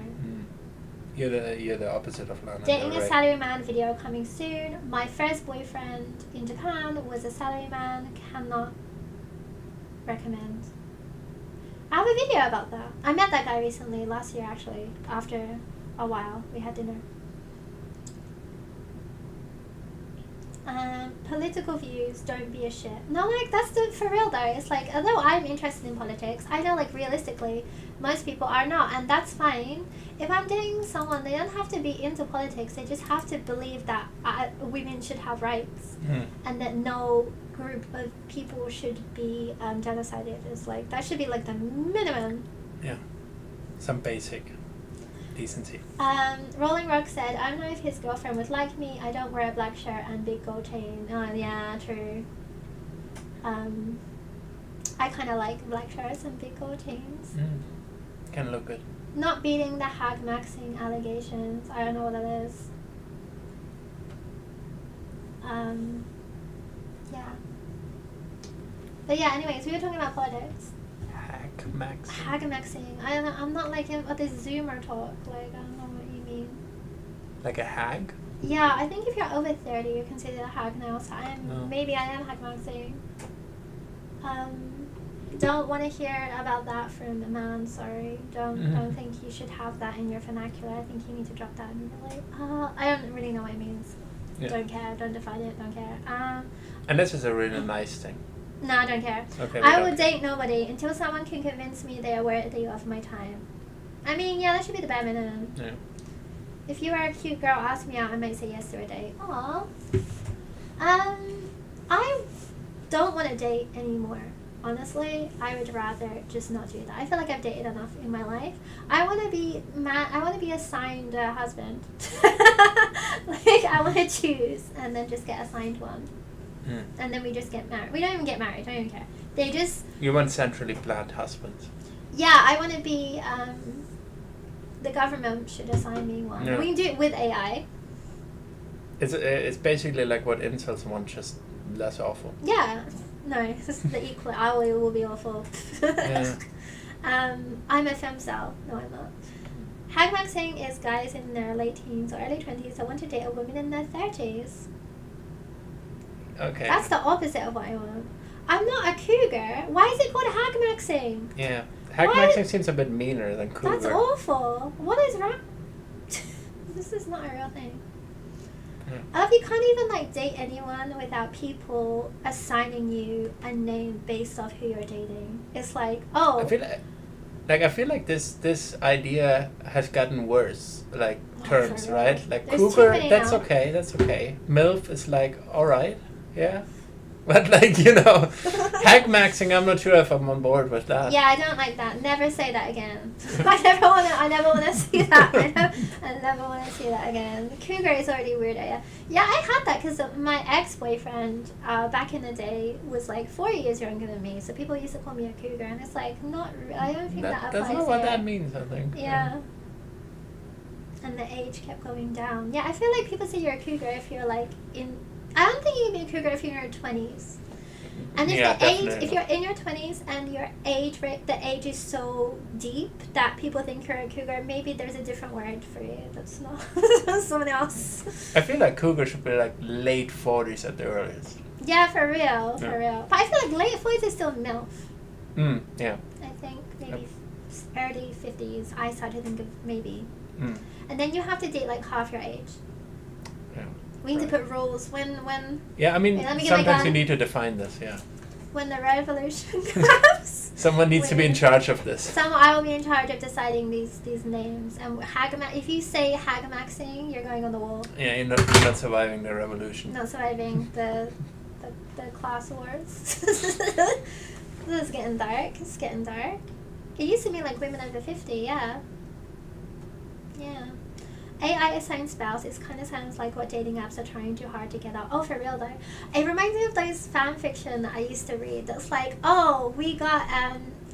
You're the opposite of Lana. Dating a right? salaryman video coming soon. My first boyfriend in Japan was a salaryman. Cannot recommend. I have a video about that. I met that guy recently, last year actually. After a while, we had dinner. Political views, don't be a shit. No, like, that's for real though. It's like, although I'm interested in politics, I know, like, realistically, most people are not, and that's fine. If I'm dating someone, they don't have to be into politics, they just have to believe that women should have rights, and that no group of people should be genocided. It's like, that should be, like, the minimum. Yeah. Some basic decency. Rolling Rock said, I don't know if his girlfriend would like me. I don't wear a black shirt and big gold chain. Oh, yeah, true. I kind of like black shirts and big gold chains. Can look good. Not beating the hag maxing allegations. I don't know what that is. Yeah. But yeah, anyways, we were talking about politics. Hag maxing. I don't know. I'm not like this Zoomer talk. Like, I don't know what you mean. Like a hag? Yeah, I think if you're over 30, you're considered a hag now. So maybe I am hag maxing. Don't want to hear about that from a man. Sorry. Don't think you should have that in your vernacular. I think you need to drop that immediately. I don't really know what it means. Yeah. Don't care. Don't define it. Don't care. And this is a really nice thing. No, I don't care. Okay, I would date nobody until someone can convince me they are worthy of my time. I mean, yeah, that should be the bare minimum. Yeah. If you were a cute girl, ask me out, I might say yes to a date. Aww. I don't want to date anymore. Honestly, I would rather just not do that. I feel like I've dated enough in my life. I want to be assigned a husband. Like, I want to choose and then just get assigned one. And then we just get married. We don't even get married. I don't even care. They just... You want centrally planned husbands. Yeah, I want to be... the government should assign me one. Yeah. We can do it with AI. It's basically like what incels want, just less awful. Yeah. No, it's just the equal. I will be awful. Yeah. I'm a femcel. No, I'm not. Hagmaxing is guys in their late teens or early 20s that want to date a woman in their 30s. Okay. That's the opposite of what I want. I'm not a cougar. Why is it called hagmaxing? Yeah. Hagmaxing seems a bit meaner than cougar. That's awful. What is wrong? This is not a real thing. You can't even, like, date anyone without people assigning you a name based off who you're dating. It's like, oh. I feel like this idea has gotten worse. Like, terms, right? Like, There's cougar, too many that's now. okay. That's okay. MILF is like, all right, yeah. But like, hack maxing, I'm not sure if I'm on board with that. Yeah, I don't like that. Never say that again. I never wanna see that. I never wanna see that again. Cougar is already weird. Yeah, I had that because my ex-boyfriend back in the day was like 4 years younger than me, so people used to call me a cougar, and it's like I don't think that applies. That's not what that means, I think. Yeah. And the age kept going down. Yeah, I feel like people say you're a cougar if you're like I don't think you can be a cougar if you're in your 20s. And if you're in your 20s and your age rate, the age is so deep that people think you're a cougar, maybe there's a different word for you. That's not someone else. I feel like cougar should be like late 40s at the earliest. Yeah, for real. But I feel like late 40s is still MILF. Yeah. I think maybe early 50s. I started to think of maybe. And then you have to date like half your age. Yeah. We need to put rules when. Yeah, I mean, sometimes you need to define this. Yeah. When the revolution comes. Someone needs to be in charge of this. I will be in charge of deciding these names. And if you say hagamaxing, you're going on the wall. Yeah, you're not surviving the revolution. Not surviving the class wars. This is getting dark. It's getting dark. It used to be like women over 50. Yeah. Yeah. AI assigned spouse, it kind of sounds like what dating apps are trying too hard to get out. Oh, for real though. It reminds me of those fan fiction that I used to read that's like, oh, we got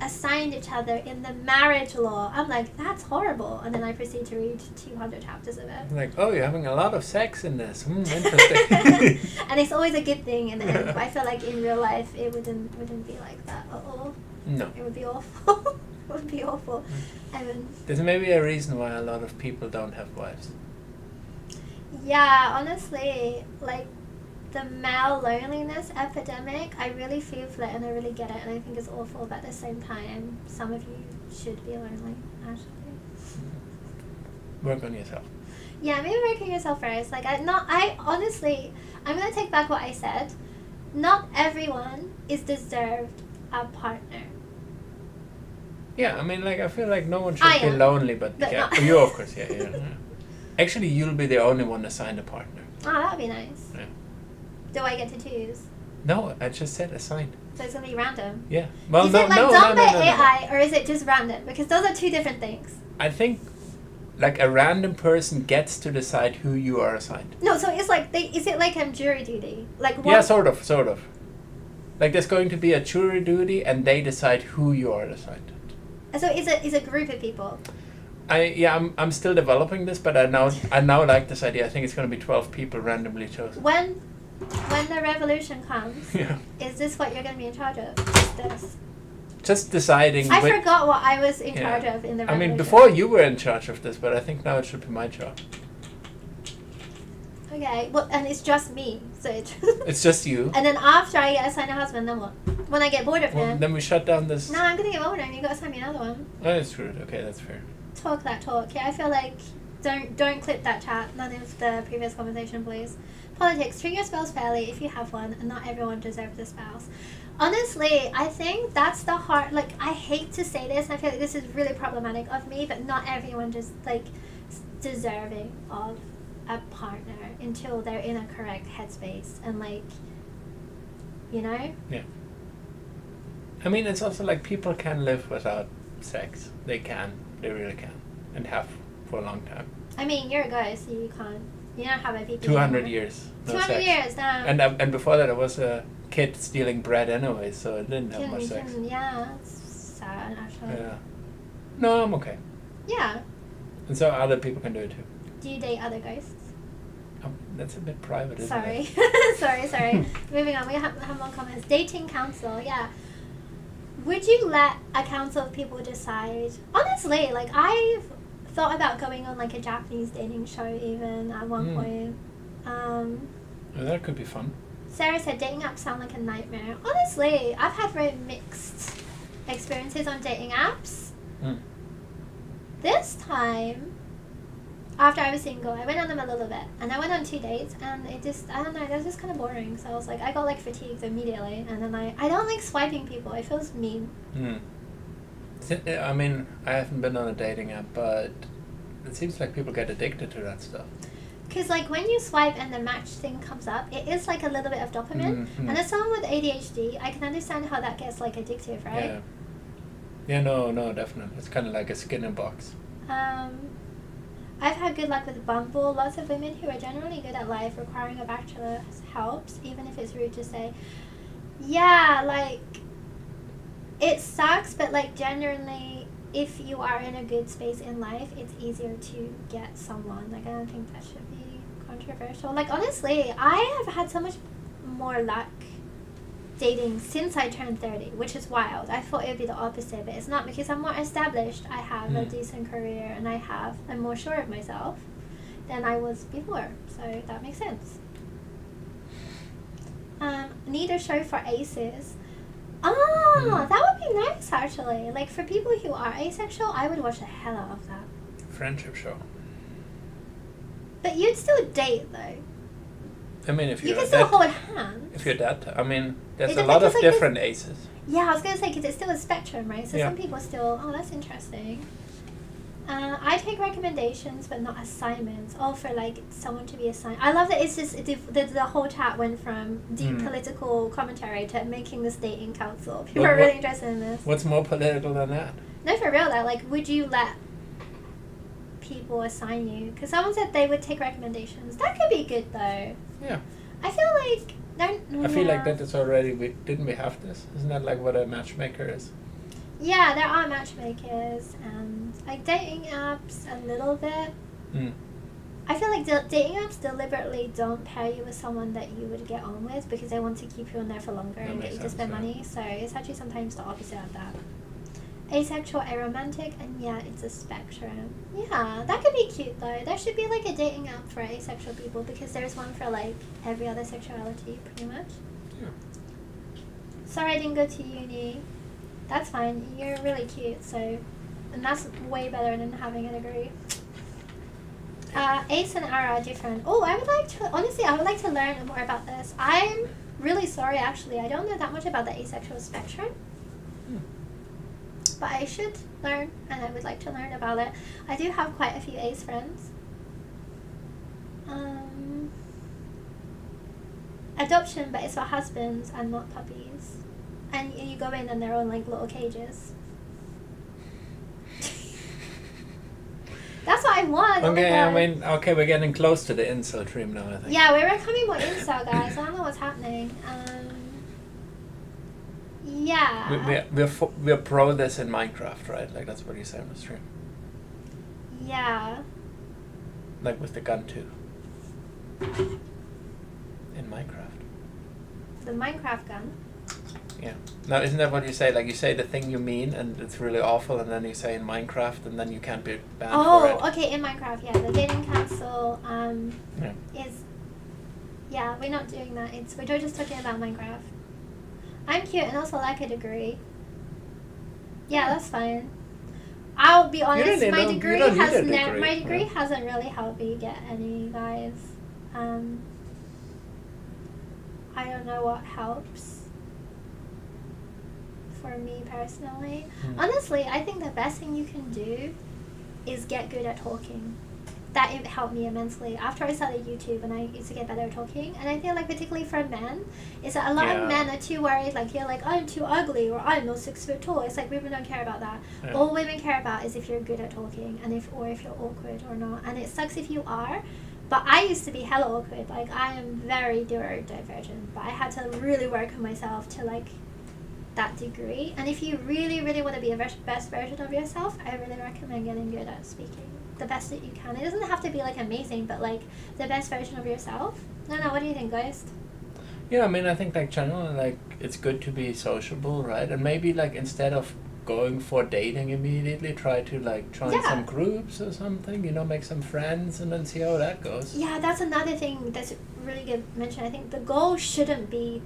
assigned each other in the marriage law. I'm like, that's horrible. And then I proceed to read 200 chapters of it. Like, oh, you're having a lot of sex in this. Interesting. And it's always a good thing in the end. But I feel like in real life it wouldn't be like that at all. No. It would be awful. It would be awful. There's maybe a reason why a lot of people don't have wives. Yeah, honestly, like the male loneliness epidemic, I really feel for it and I really get it and I think it's awful, but at the same time, some of you should be lonely, actually. Work on yourself. Yeah, maybe work on yourself first. Like, honestly, I'm going to take back what I said. Not everyone is deserved a partner. Yeah, I mean, like, I feel like no one should be lonely, but yeah, you, of course, yeah. Actually, you'll be the only one assigned a partner. Oh, that would be nice. Yeah. Do I get to choose? No, I just said assigned. So it's going to be random? Yeah. Well, is it like done by AI, or is it just random? Because those are two different things. I think, like, a random person gets to decide who you are assigned. No, so it's like, is it like jury duty? Like what? Yeah, sort of. Like, there's going to be a jury duty, and they decide who you are assigned. So it's a group of people. I'm still developing this, but I now like this idea. I think it's going to be 12 people randomly chosen. When the revolution comes, is this what you're going to be in charge of? This. Just deciding. I forgot what I was in charge of in the revolution. I mean, before you were in charge of this, but I think now it should be my job. Okay, well, and it's just me, so it's just you. And then after I get assigned a husband, then what? When I get bored of him. Then we shut down this. No, I'm gonna get bored of him. You gotta assign me another one. Oh, that's true. Okay, that's fair. Talk that talk. Yeah, I feel like don't clip that chat. None of the previous conversation, please. Politics. Treat your spouse fairly if you have one, and not everyone deserves a spouse. Honestly, I think that's the hard. Like, I hate to say this, and I feel like this is really problematic of me, but not everyone just deserving of a partner until they're in a correct headspace and Yeah. I mean, it's also like people can live without sex. They really can, and have for a long time. I mean, you're a guy, so you can't. You don't have a VP. 200 years. No 200 sex. years now. And before that, I was a kid stealing bread anyway, so I didn't have much sex. Yeah, it's sad actually. Yeah. No, I'm okay. Yeah. And so other people can do it too. Do you date other ghosts? That's a bit private, isn't Sorry. it? Sorry. Moving on, we have more comments. Dating council, yeah. Would you let a council of people decide? Honestly, like, I've thought about going on, like, a Japanese dating show even at one point. Well, that could be fun. Sarah said dating apps sound like a nightmare. Honestly, I've had very mixed experiences on dating apps. This time, after I was single, I went on them a little bit, and I went on 2 dates, and it just, I don't know, it was just kind of boring, so I was like, I got fatigued immediately, and then I don't like swiping people, it feels mean. I mean, I haven't been on a dating app, but it seems like people get addicted to that stuff. because like when you swipe and the match thing comes up, it is like a little bit of dopamine. Mm-hmm. And as someone with ADHD, I can understand how that gets like addictive, right? Yeah. Yeah, no, definitely. It's kind of like a Skinner box. I've had good luck with Bumble. Lots of women who are generally good at life requiring a bachelor helps, even if it's rude to say. Yeah, like, it sucks, but like generally, if you are in a good space in life, it's easier to get someone. Like, I don't think that should be controversial. Like, honestly, I have had so much more luck dating since I turned 30, which is wild. I thought it would be the opposite, but it's not, because I'm more established. I have a decent career, and I'm more sure of myself than I was before. So that makes sense. Need a show for aces. That would be nice, actually. Like, for people who are asexual, I would watch the hell out of that. Friendship show. But you'd still date, though. I mean, if You you're can still that, hold hands. if you're that, I mean, there's It a lot of depends, like, different aces. Yeah, I was going to say, because it's still a spectrum, right? So Yeah. some people still, that's interesting. I take recommendations, but not assignments. All for, like, someone to be assigned. I love that it's just, the whole chat went from deep political commentary to making this dating council. People are really interested in this. What's more political than that? No, for real, though. Like, would you let people assign you? Because someone said they would take recommendations. That could be good, though. Yeah. I feel like... I feel like that is already, didn't we have this? Isn't that like what a matchmaker is? Yeah, there are matchmakers and like dating apps a little bit. I feel like dating apps deliberately don't pair you with someone that you would get on with because they want to keep you in there for longer and get you to spend money. So it's actually sometimes the opposite of that. Asexual, aromantic, and yeah, it's a spectrum. Yeah, that could be cute though. There should be like a dating app for asexual people because there's one for like every other sexuality pretty much. Yeah. Sorry I didn't go to uni. That's fine. You're really cute, so, and that's way better than having a degree. Ace and Ara are different. Oh, I would like to learn more about this. I'm really sorry, actually. I don't know that much about the asexual spectrum. But I should learn, and I would like to learn about it. I do have quite a few ace friends. Adoption, but it's for husbands and not puppies. And you go in and they're all like little cages. That's what I want. Okay, I mean, okay, we're getting close to the incel dream now, I think. Yeah, we're becoming more incel, guys. I don't know what's happening. Yeah. We're pro this in Minecraft, right? Like that's what you say on the stream. Yeah. Like with the gun too. In Minecraft. The Minecraft gun. Yeah. Now, isn't that what you say? Like you say the thing you mean, and it's really awful, and then you say in Minecraft, and then you can't be banned for it. Oh, okay, in Minecraft, yeah. The dating council is... Yeah, we're not doing that. We're just talking about Minecraft. I'm cute and also like a degree. Yeah, that's fine. I'll be honest, my degree hasn't really helped me get any guys. I don't know what helps for me personally. Honestly, I think the best thing you can do is get good at talking. That it helped me immensely. After I started YouTube and I used to get better at talking, and I feel like particularly for men, is that a lot of men are too worried, like you're like, I'm too ugly or I'm not 6 foot tall. It's like women don't care about that. Yeah. All women care about is if you're good at talking and if you're awkward or not. And it sucks if you are. But I used to be hella awkward. Like I am very neurodivergent, but I had to really work on myself to like that degree. And if you really, really want to be a best version of yourself, I really recommend getting good at speaking. The best that you can. It doesn't have to be like amazing, but like the best version of yourself. No, what do you think, Ghost? Yeah, I mean, I think like generally, like it's good to be sociable, right? And maybe like instead of going for dating immediately, try to like join some groups or something. You know, make some friends and then see how that goes. Yeah, that's another thing that's really good mention. I think the goal shouldn't be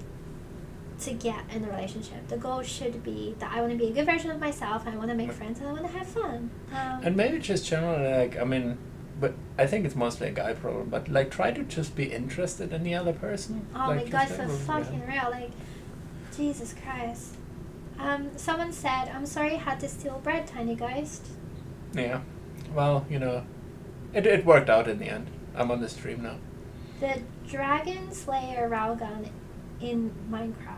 to get in a relationship. The goal should be that I want to be a good version of myself, I want to make friends, and I want to have fun. And maybe just generally, like, I mean, but I think it's mostly a guy problem, but like try to just be interested in the other person. Oh like, my god, for fucking real, like, Jesus Christ. Someone said, I'm sorry you had to steal bread, Tiny Ghost. Yeah. Well, you know, it worked out in the end. I'm on the stream now. The Dragon Slayer railgun in Minecraft.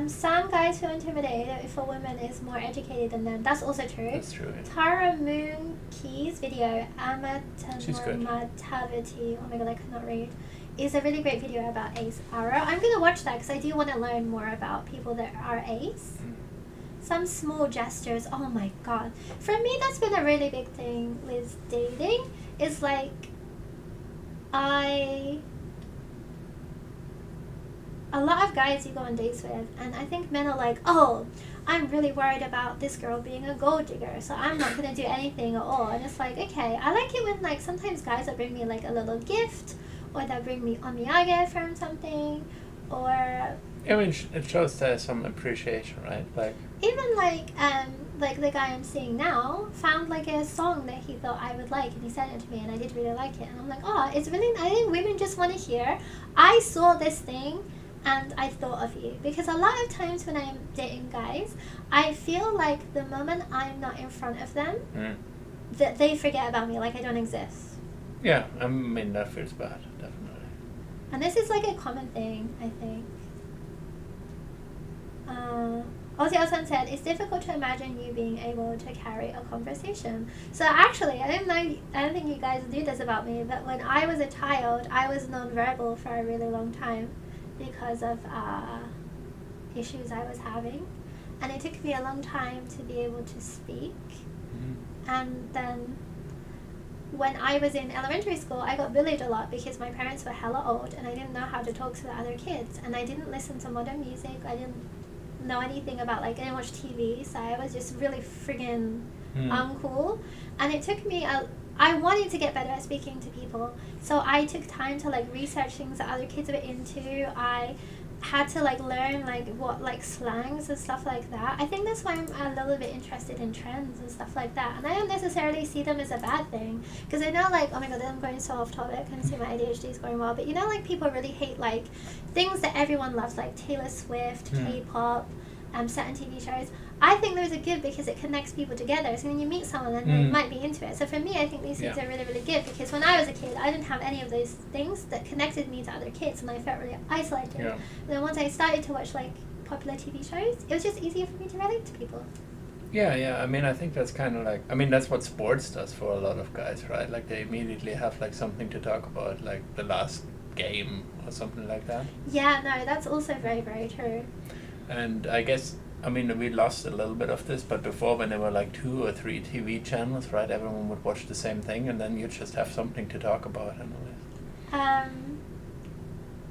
Some guys feel intimidated if a woman is more educated than them. That's also true. That's true. Yeah. Tara Moon Key's video, She's good. Amativity, oh my god, I cannot read, is a really great video about ace arrow. I'm going to watch that because I do want to learn more about people that are ace. Some small gestures, oh my god. For me, that's been a really big thing with dating, is like, a lot of guys you go on dates with, and I think men are like, oh, I'm really worried about this girl being a gold digger, so I'm not going to do anything at all. And it's like, okay, I like it when, like, sometimes guys will bring me, like, a little gift, or they'll bring me omiyage from something, or... I mean, it shows there's some appreciation, right? Like... Even, like the guy I'm seeing now found, like, a song that he thought I would like, and he sent it to me, and I did really like it. And I'm like, oh, it's really... I think women just want to hear, I saw this thing, and I thought of you. Because a lot of times when I'm dating guys, I feel like the moment I'm not in front of them, that they forget about me, like I don't exist. Yeah, I mean, that feels bad, definitely. And this is like a common thing, I think. Ozzy-san said, it's difficult to imagine you being able to carry a conversation. So actually, I don't think you guys do this about me, but when I was a child, I was non-verbal for a really long time because of issues I was having. And it took me a long time to be able to speak. And then when I was in elementary school, I got bullied a lot because my parents were hella old and I didn't know how to talk to the other kids. And I didn't listen to modern music. I didn't know anything about, like, I didn't watch TV. So I was just really friggin' uncool. And it took me I wanted to get better at speaking to people. So I took time to, like, research things that other kids were into. I had to, like, learn, like, what, like, slangs and stuff like that. I think that's why I'm a little bit interested in trends and stuff like that. And I don't necessarily see them as a bad thing. Because I know, like, oh my god, I'm going so off topic. I can see my ADHD is going well. But you know, like, people really hate, like, things that everyone loves, like Taylor Swift, K-pop, certain TV shows. I think those are good because it connects people together. So when you meet someone and they might be into it. So for me, I think these things are really, really good because when I was a kid, I didn't have any of those things that connected me to other kids and I felt really isolated. And then once I started to watch, like, popular TV shows, it was just easier for me to relate to people. Yeah. I mean, I think that's kind of like... I mean, that's what sports does for a lot of guys, right? Like, they immediately have, like, something to talk about, like the last game or something like that. Yeah, no, that's also very, very true. And I guess... I mean, we lost a little bit of this, but before when there were like 2 or 3 TV channels, right, everyone would watch the same thing and then you'd just have something to talk about and all this.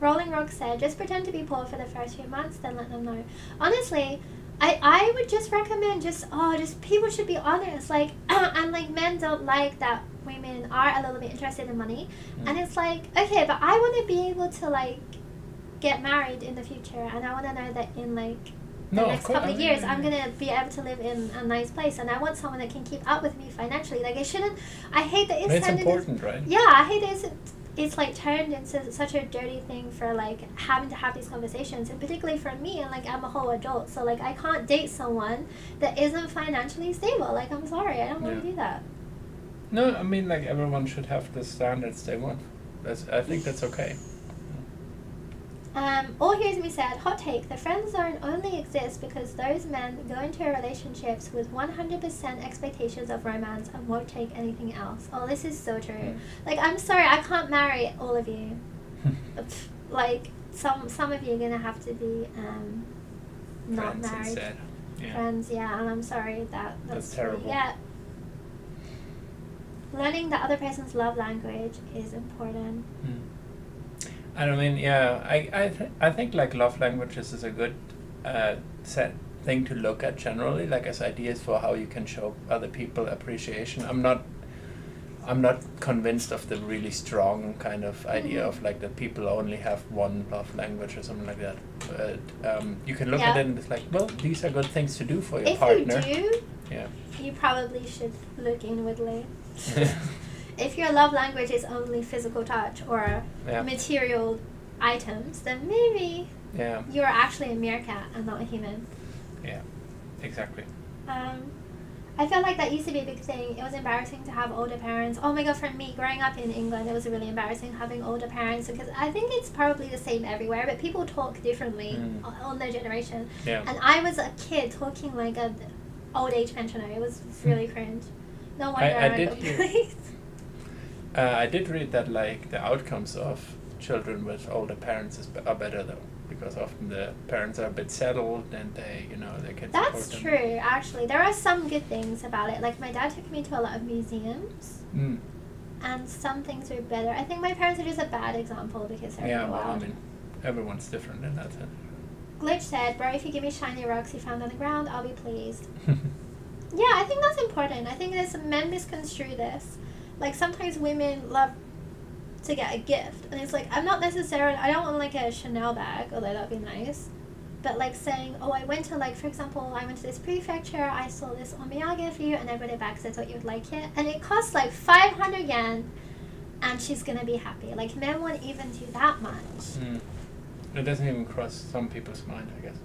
Rolling Rock said, just pretend to be poor for the first few months, then let them know. Honestly, I would just recommend just people should be honest. Like, and like men don't like that women are a little bit interested in money. And it's like, okay, but I want to be able to, like, get married in the future and I want to know that in, like, the next couple of years, I'm going to be able to live in a nice place. And I want someone that can keep up with me financially. Like, I hate that it's important, right? Yeah, I hate that it's like turned into such a dirty thing for, like, having to have these conversations. And particularly for me, and, like, I'm a whole adult. So, like, I can't date someone that isn't financially stable. Like, I'm sorry, I don't want to do that. No, I mean, like, everyone should have the standards they want. I think that's okay. All Here's Me said, hot take, the friend zone only exists because those men go into relationships with 100% expectations of romance and won't take anything else. Oh, this is so true. Like, I'm sorry, I can't marry all of you. Like, some of you are going to have to be not friends married. Instead. Yeah. Friends, yeah, and I'm sorry that's terrible. Yeah. Learning the other person's love language is important. I mean, yeah, I think, like, love languages is a good set thing to look at generally, like, as ideas for how you can show other people appreciation. I'm not convinced of the really strong kind of idea of, like, that people only have one love language or something like that. But you can look at it and it's like, well, these are good things to do for your partner. If you do, you probably should look inwardly. If your love language is only physical touch or material items, then maybe you're actually a meerkat and not a human. Yeah, exactly. I feel like that used to be a big thing. It was embarrassing to have older parents. Oh my god, for me, growing up in England, it was really embarrassing having older parents because I think it's probably the same everywhere, but people talk differently on their generation. Yeah. And I was a kid talking like a old age pensioner. It was really cringe. No wonder I I did got hear- bullied. I did read that like the outcomes of children with older parents are better though, because often the parents are a bit settled and they can support That's them. true, actually. There are some good things about it. Like, my dad took me to a lot of museums, and some things were better. I think my parents are just a bad example because they're Yeah, really well, I wild. mean, everyone's different in that sense. Glitch said, bro, if you give me shiny rocks you found on the ground, I'll be pleased. Yeah, I think that's important. I think men misconstrue this. Like, sometimes women love to get a gift, and it's like, I don't want like a Chanel bag, although that'd be nice, but like saying, oh, I went to, like, for example, I went to this prefecture, I saw this omiyage for you, and I brought it back because I thought you would like it, and it costs like 500 yen, and she's gonna be happy. Like, men won't even do that much. It doesn't even cross some people's mind, I guess.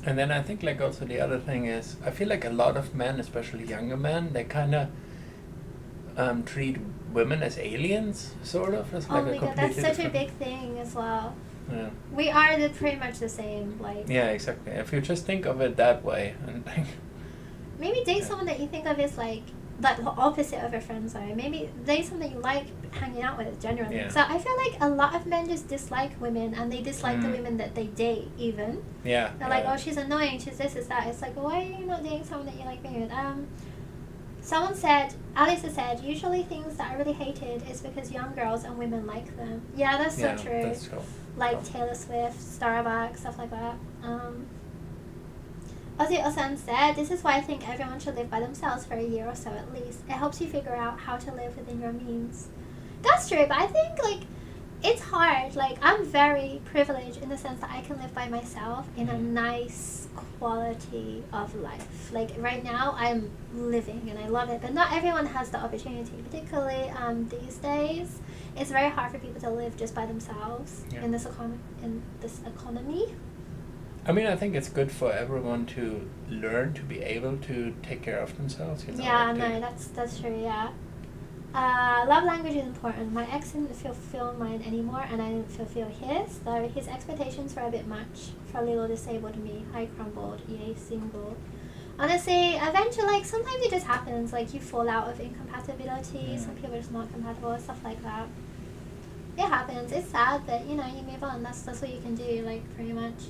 And then I think like also the other thing is, I feel like a lot of men, especially younger men, they kind of treat women as aliens, sort of. As Oh like my a god, completely that's such a different- big thing as well. Yeah. We are pretty much the same. Like, Yeah, exactly. If you just think of it that way, and maybe date Yeah. someone that you think of as like the opposite of a friend zone. Maybe date someone that you like hanging out with generally. Yeah. So I feel like a lot of men just dislike women, and they dislike the women that they date even. yeah. They're like, oh, she's annoying, she's this, is that. It's like, why are you not dating someone that you like being with? Someone said, Alisa said, usually things that are really hated is because young girls and women like them. Yeah, that's Yeah, so true. that's true. Like Taylor Swift, Starbucks, stuff like that. Ozzy Osan said, this is why I think everyone should live by themselves for a year or so at least. It helps you figure out how to live within your means. That's true, but I think, like, it's hard. Like, I'm very privileged in the sense that I can live by myself in a nice quality of life. Like, right now, I'm living and I love it, but not everyone has the opportunity, particularly these days. It's very hard for people to live just by themselves Yeah. in this economy. I mean, I think it's good for everyone to learn to be able to take care of themselves. Yeah, like no, that's true, yeah. Love language is important. My ex didn't fulfill mine anymore, and I didn't fulfill his, though his expectations were a bit much for a little disabled me. I crumbled, yay, single. Honestly, eventually, like, sometimes it just happens, like, you fall out of incompatibility, some people are just not compatible, stuff like that. It happens, it's sad, but, you move on, that's what you can do, like, pretty much.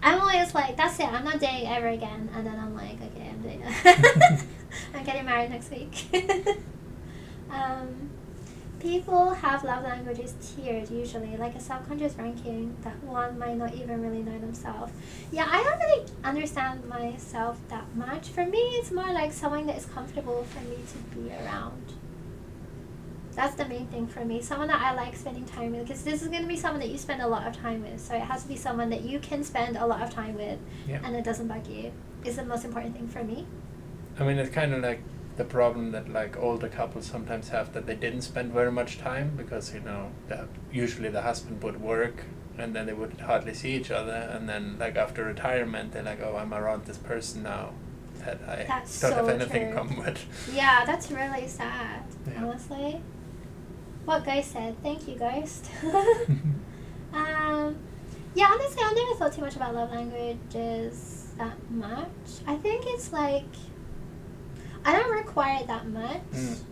I'm always like, that's it, I'm not dating ever again, and then I'm like, okay, I'm dating. I'm getting married next week. People have love languages tiered usually, like a subconscious ranking that one might not even really know themselves. Yeah, I don't really understand myself that much. For me, it's more like someone that is comfortable for me to be around. That's the main thing for me. Someone that I like spending time with, because this is going to be someone that you spend a lot of time with. So it has to be someone that you can spend a lot of time with, and it doesn't bug you. Is the most important thing for me. I mean, it's kind of like the problem that like older couples sometimes have, that they didn't spend very much time because usually the husband would work and then they would hardly see each other, and then like after retirement they're like, oh, I'm around this person now that I That's don't have so anything in true. common with. Yeah, that's really sad, Yeah. honestly. What Ghost said. Thank you, Ghost. Yeah, honestly, I've never thought too much about love languages that much. I think it's like, I don't require that much.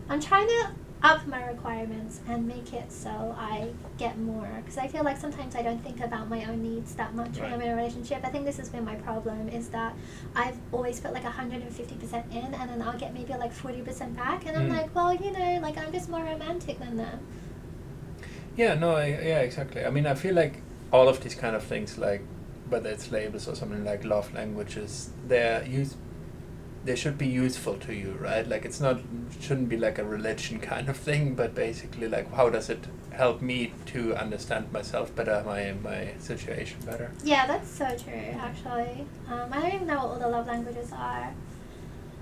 I'm trying to up my requirements and make it so I get more, because I feel like sometimes I don't think about my own needs that much when I'm in a relationship. I think this has been my problem, is that I've always put like 150% in, and then I'll get maybe like 40% back, and I'm like, well, like I'm just more romantic than them. Yeah, no, yeah, exactly. I mean, I feel like all of these kind of things, like whether it's labels or something like love languages, they should be useful to you, right? Like shouldn't be like a religion kind of thing, but basically like, how does it help me to understand myself better, my situation better? Yeah, that's so true, actually. I don't even know what all the love languages are.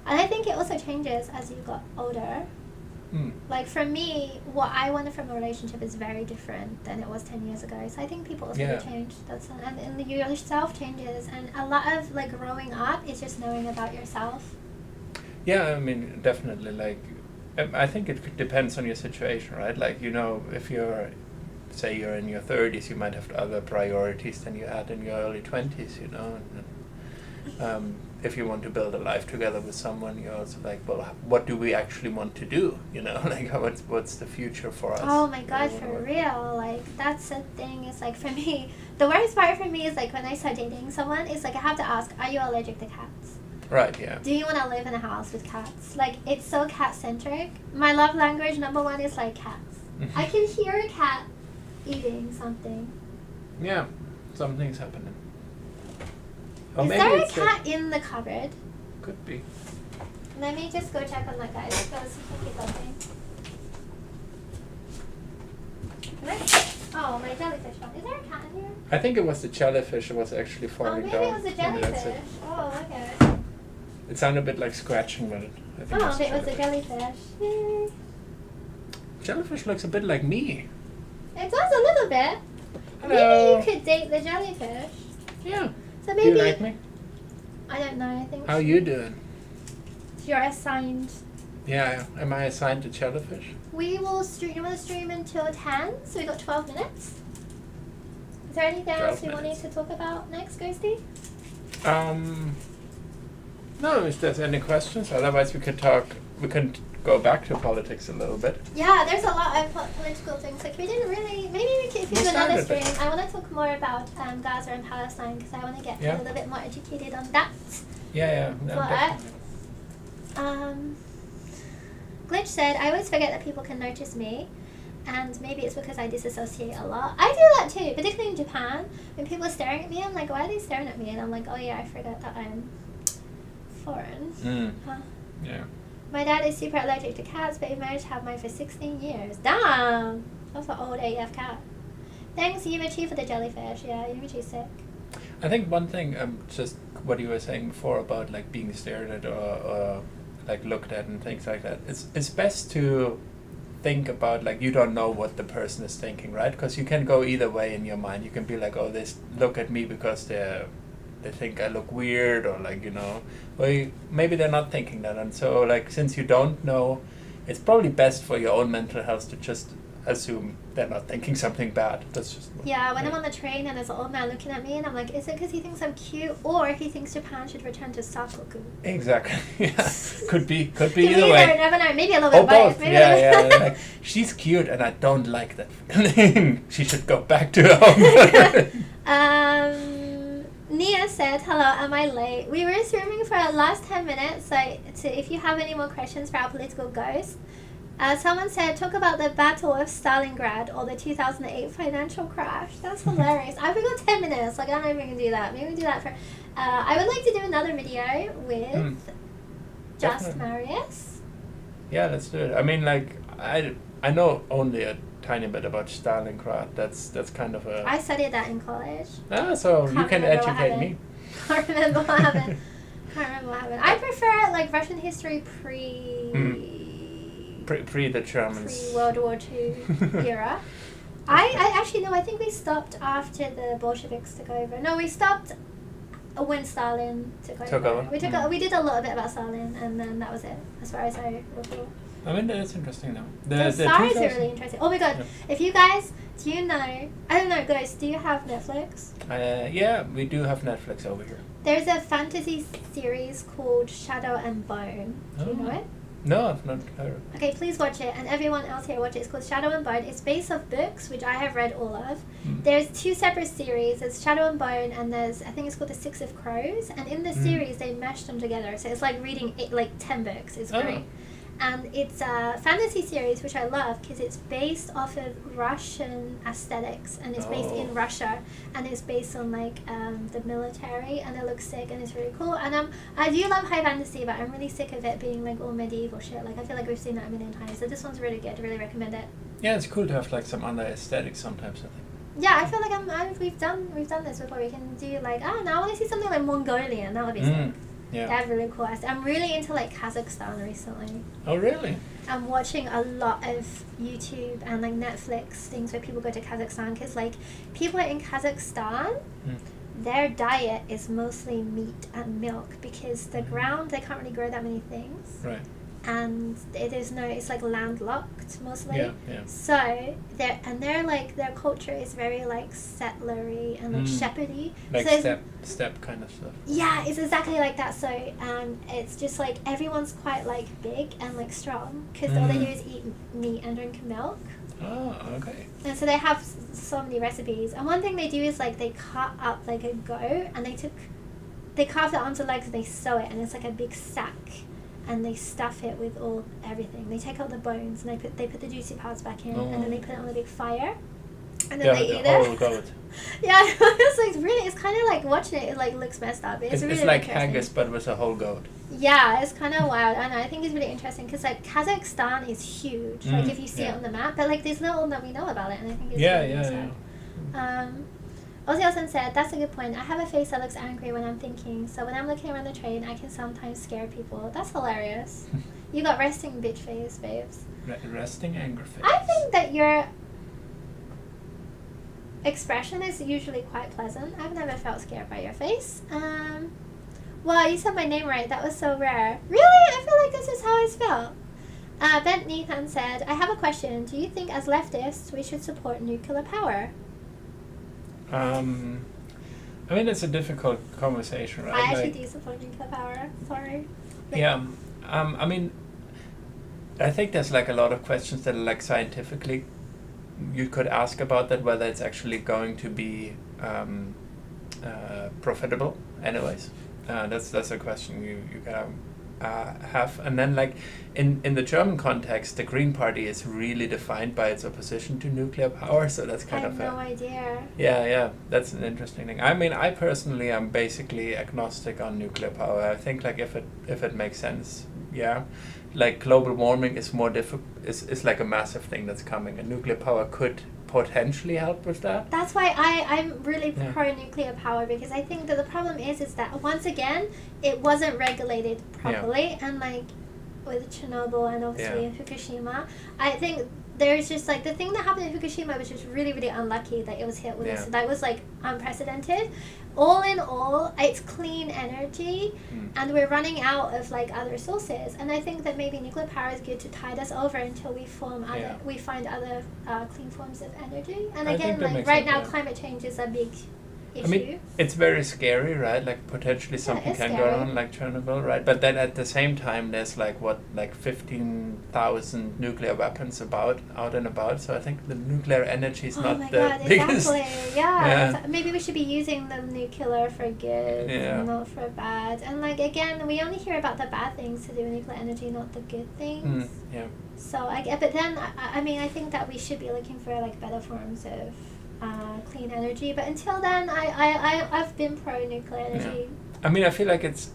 And I think it also changes as you got older. Like for me, what I wanted from a relationship is very different than it was 10 years ago. So I think people also change. And yourself changes, and a lot of like growing up is just knowing about yourself. Yeah, I mean, definitely. Like, I think it depends on your situation, right? Like, you know, if you're, say, you're in your 30s, you might have other priorities than you had in your early 20s, you know. And, if you want to build a life together with someone, you're also like, well, what do we actually want to do? You know, like, what's the future for us? Oh my God, for real. Like, that's the thing. It's like, for me, the worst part for me is like when I start dating someone, it's like I have to ask, are you allergic to cats? Right, yeah. Do you want to live in a house with cats? Like, it's so cat-centric. My love language number one is like cats. I can hear a cat eating something. Yeah, something's happening. Or Is maybe there a it's cat in the cupboard? Could be. Let me just go check on that guy because he can keep looking. Oh, my jellyfish one. Is there a cat in here? I think it was the jellyfish that was actually Oh, falling maybe down. it was a Maybe that's jellyfish. it. Oh, okay. It sounded a bit like scratching, but I think Oh, it's it was a jellyfish. Yay. Jellyfish looks a bit like me. It does a little bit. Hello. Maybe you could date the jellyfish. Yeah. So Do maybe. you like me? I don't know. I think. How you doing? You're assigned. Yeah. Am I assigned to jellyfish? We will stream. You want to stream until 10? So we got 12 minutes. Is there anything else you wanted to talk about next, Ghosty? No. If there's any questions, otherwise we could talk. We can go back to politics a little bit. Yeah, there's a lot of political things. Like we didn't really. Maybe we could, if you do another stream. I want to talk more about Gaza and Palestine because I want to get a little bit more educated on that. Yeah. No, But Glitch said, I always forget that people can notice me, and maybe it's because I disassociate a lot. I do that too, particularly in Japan. When people are staring at me, I'm like, why are they staring at me? And I'm like, oh yeah, I forgot that I'm foreign. Huh? Yeah. My dad is super allergic to cats, but he managed to have mine for 16 years. Damn! That's an old AF cat. Thanks, Yumichi, for the jellyfish. Yeah, Yumichi's sick. I think one thing, just what you were saying before about like being stared at or like looked at and things like that. It's best to think about like you don't know what the person is thinking, right? Because you can go either way in your mind. You can be like, oh, they look at me because they think I look weird, or like, you know, well, maybe they're not thinking that. And so like, since you don't know, it's probably best for your own mental health to just assume they're not thinking something bad. That's just when I'm on the train and there's an old man looking at me and I'm like, is it because he thinks I'm cute or he thinks Japan should return to Sakoku? Exactly. Yeah. Could be either way. Never know. Maybe a little bit both. Maybe Yeah. Like, she's cute and I don't like that feeling. She should go back to her home. Nia said, hello, am I late? We were streaming for our last 10 minutes, so if you have any more questions for our political ghost. Someone said, talk about the Battle of Stalingrad or the 2008 financial crash. That's hilarious. I've got 10 minutes. Like, I don't know if we can do that. Maybe we can do that for... I would like to do another video with Just Marius. Yeah, let's do it. I mean, like, I know only a tiny bit about Stalingrad. That's kind of a... I studied that in college. So you can educate me. Can't remember what happened. I prefer, like, Russian history pre the Germans. Pre-World War II era. I actually, no, I think we stopped after the Bolsheviks took over. No, we stopped when Stalin took over. We did a little bit about Stalin, and then that was it, as far as I recall. I mean, that's interesting now. The stars are really interesting. Oh my god, if you guys, do you know, I don't know, guys, do you have Netflix? Yeah, we do have Netflix over here. There's a fantasy series called Shadow and Bone. Do you know it? No, I've not heard. Okay, please watch it, and everyone else here watch it. It's called Shadow and Bone. It's based off books, which I have read all of. There's two separate series. There's Shadow and Bone, and there's, I think it's called The Six of Crows. And in the series, they meshed them together. So it's like reading 10 books. It's great. And it's a fantasy series, which I love, because it's based off of Russian aesthetics, and it's based in Russia, and it's based on like the military, and it looks sick, and it's really cool. And I do love high fantasy, but I'm really sick of it being like all medieval shit. Like, I feel like we've seen that a million times. So this one's really good. I really recommend it. Yeah, it's cool to have like some other aesthetics sometimes, I think. Yeah, I feel like we've done this before. We can do like, now I want to see something like Mongolian. That would be sick. Yeah. That's really cool. I'm really into like Kazakhstan recently. Oh, really? I'm watching a lot of YouTube and like Netflix things where people go to Kazakhstan, because like people in Kazakhstan, their diet is mostly meat and milk, because the ground, they can't really grow that many things. Right. And it's like landlocked mostly. Yeah, yeah. So they're like, their culture is very like settlery and like shepherdy. Like so step kind of stuff. yeah, it's exactly like that. So it's just like everyone's quite like big and like strong, because all they do is eat meat and drink milk. Oh, okay. And so they have so many recipes. And one thing they do is like they cut up like a goat, and they carve the arms and legs and they sew it, and it's like a big sack, and they stuff it with everything. They take out the bones and they put the juicy parts back in, and then they put it on a big fire, and then they eat it. Goat. Yeah, it's like really, it's kind of like watching it like looks messed up. It's really like interesting. haggis but with a whole goat. Yeah, it's kind of wild. I know. I think it's really interesting because like Kazakhstan is huge. Like if you see it on the map, but like there's little that we know about it, and I think it's really sad. Ozzy said, that's a good point. I have a face that looks angry when I'm thinking, so when I'm looking around the train, I can sometimes scare people. That's hilarious. You got resting bitch face, babes. Resting anger face. I think that your expression is usually quite pleasant. I've never felt scared by your face. Wow, you said my name right. That was so rare. Really? I feel like this is how I spell. Bent Nathan said, I have a question. Do you think as leftists we should support nuclear power? I mean, it's a difficult conversation, right? I actually do support nuclear power. Sorry. Yeah. I mean, I think there's like a lot of questions that are like scientifically you could ask about that, whether it's actually going to be profitable anyways. That's a question you gotta have. And then like in the German context, the Green Party is really defined by its opposition to nuclear power, so that's kind of I have no idea. Yeah, that's an interesting thing. I mean, I personally am basically agnostic on nuclear power. I think like if it makes sense, yeah. Like global warming is more is like a massive thing that's coming, and nuclear power could potentially help with that. That's why I'm really pro nuclear power, because I think that the problem is that once again it wasn't regulated properly, and like with Chernobyl and obviously Fukushima, I think there's just like the thing that happened in Fukushima was just really, really unlucky that it was hit with this. That was like unprecedented. All in all, it's clean energy, and we're running out of like other sources. And I think that maybe nuclear power is good to tide us over until we find other clean forms of energy. And again, like right now, climate change is a big issue. I mean, it's very scary, right? Like potentially something can go on, like Chernobyl, right? But then at the same time, there's like 15,000 nuclear weapons out and about. So I think the nuclear energy is not the biggest. Exactly. Yeah. So maybe we should be using the nuclear for good, not for bad. And like again, we only hear about the bad things to do with nuclear energy, not the good things. So but then I mean, I think that we should be looking for like better forms of clean energy, but until then I've been pro nuclear energy. I mean, I feel like it's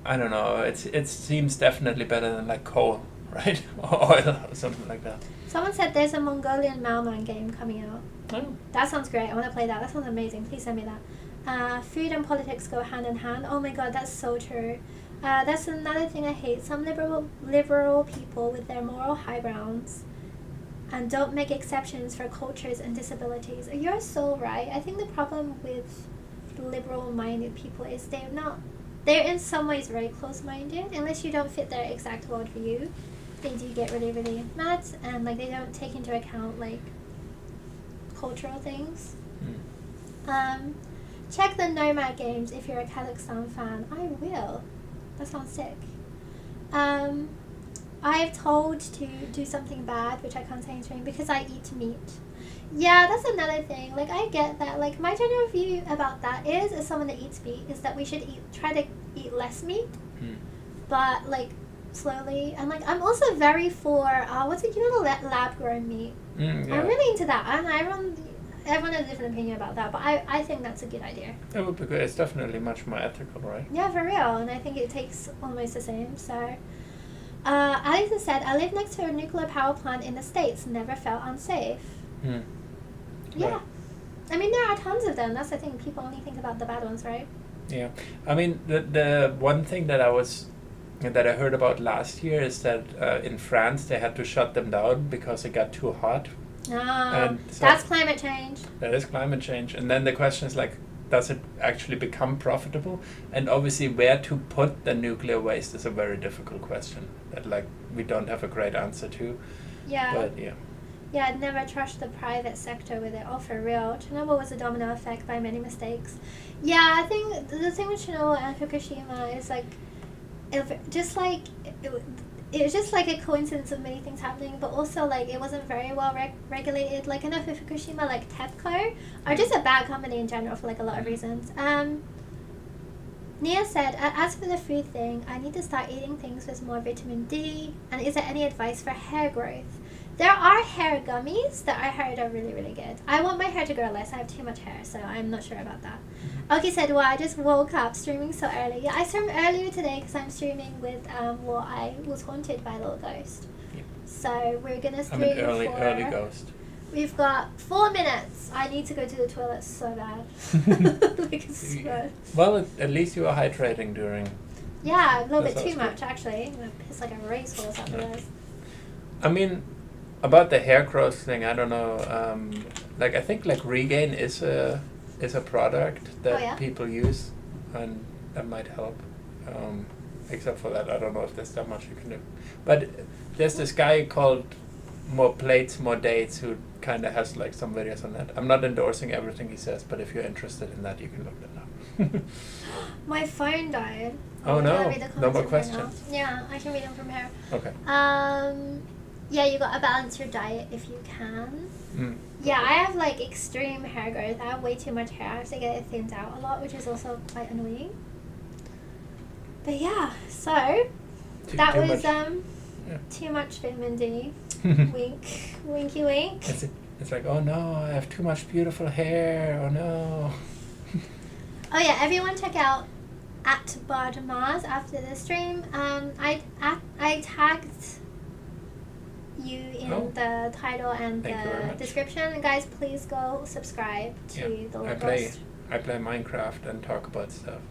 I don't know, it seems definitely better than like coal, right? Or oil or something like that. Someone said there's a Mongolian Mailman game coming out. Oh. That sounds great. I want to play that. That sounds amazing. Please send me that. Food and politics go hand in hand. Oh my god, that's so true. That's another thing I hate. Some liberal people with their moral high grounds and don't make exceptions for cultures and disabilities. You're so right. I think the problem with liberal-minded people is they're in some ways very close-minded. Unless you don't fit their exact worldview, they do get really, really mad, and like they don't take into account like cultural things. Check the Nomad games if you're a Kazakhstan fan. I will. That sounds sick. I've told to do something bad, which I can't say in stream, because I eat meat. Yeah, that's another thing. Like, I get that. Like, my general view about that is, as someone that eats meat, is that we should try to eat less meat, but, like, slowly. And, like, I'm also very for, lab-grown meat. I'm really into that. And everyone has a different opinion about that, but I think that's a good idea. It would be good. It's definitely much more ethical, right? Yeah, for real. And I think it takes almost the same, so... Alex has said, I live next to a nuclear power plant in the States, never felt unsafe. Yeah. Right. I mean, there are tons of them. That's the thing. People only think about the bad ones, right? Yeah. I mean, the one thing that I was that I heard about last year is that in France they had to shut them down because it got too hot. And so That's climate change. that is climate change. And then the question is like, does it actually become profitable? And obviously where to put the nuclear waste is a very difficult question that like we don't have a great answer to. Yeah. But yeah. Yeah, I'd never trust the private sector with it. Oh, for real. Chernobyl was a domino effect by many mistakes. Yeah, I think the thing with Chernobyl and Fukushima is like, it was just like a coincidence of many things happening, but also like it wasn't very well regulated. Like I know for Fukushima, like TEPCO are just a bad company in general for like a lot of reasons. Nia said, as for the food thing, I need to start eating things with more vitamin D. And is there any advice for hair growth? There are hair gummies that I heard are really, really good. I want my hair to grow less. I have too much hair, so I'm not sure about that. Oki said, well, I just woke up streaming so early. Yeah, I streamed earlier today because I'm streaming with I was haunted by a little ghost. Yeah. So we're going to stream I'm an early for... ghost. We've got 4 minutes. I need to go to the toilet so bad. Like a sweat. Well, at least you were hydrating during. Yeah, a little That bit too sounds much actually. I'm going to piss like a racehorse after this. I mean, about the hair growth thing, I don't know. Like I think like Regain is a product that people use, and that might help. Except for that, I don't know if there's that much you can do. But there's this guy called More Plates, More Dates who kind of has like some videos on that. I'm not endorsing everything he says, but if you're interested in that, you can look that up. My phone died. Oh no! Read the No more comments right now. questions. Yeah, I can read them from here. Okay. Yeah, you got to balance your diet if you can. Yeah, I have like extreme hair growth. I have way too much hair. I have to get it thinned out a lot, which is also quite annoying. But yeah, so that was too much vitamin D. Wink, winky wink. It's like, oh no, I have too much beautiful hair. Oh no. Oh yeah, everyone check out @Bardamaz after the stream. I tagged you in the title and the description. And guys, please go subscribe to the Logos. I play Minecraft and talk about stuff,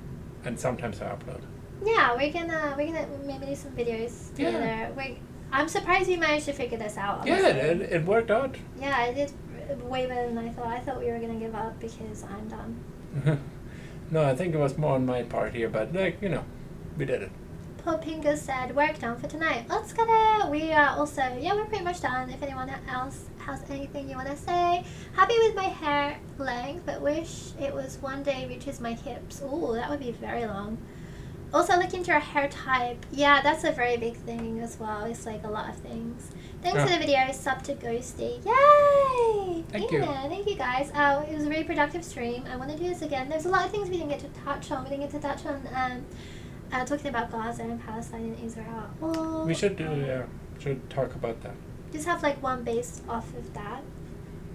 and sometimes I upload. Yeah, we're gonna maybe do some videos together. I'm surprised we managed to figure this out. Honestly. Yeah, it worked out. Yeah, it did way better than I thought. I thought we were gonna give up because I'm done. No, I think it was more on my part here, but like we did it. Popinga said, work done for tonight. Let's get it. We are also, we're pretty much done. If anyone else has anything you want to say. Happy with my hair length, but wish it was one day reaches my hips. Ooh, that would be very long. Also, look into your hair type. Yeah, that's a very big thing as well. It's like a lot of things. Thanks for the video. Sub to Ghosty. Yay! Thank you. Thank you guys. It was a really productive stream. I want to do this again. There's a lot of things we didn't get to touch on. We didn't get to touch on talking about Gaza and Palestine and Israel. Oh, we should should talk about that. Just have like one based off of that.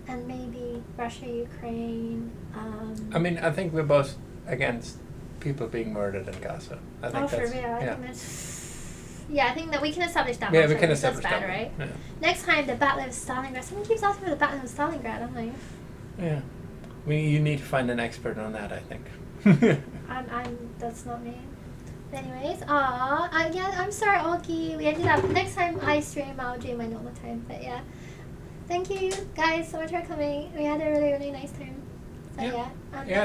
And maybe Russia, Ukraine. I mean, I think we're both against people being murdered in Gaza. I think for real. I think that we can establish that. Yeah, we can establish that's that. Bad, right? Yeah. Next time, the Battle of Stalingrad. Someone keeps asking for the Battle of Stalingrad. I'm like, yeah, you need to find an expert on that. I think. That's not me. But anyways, I'm sorry, Oki. We ended up next time I stream, I'll do my normal time. But yeah, thank you guys so much for coming. We had a really, really nice time. So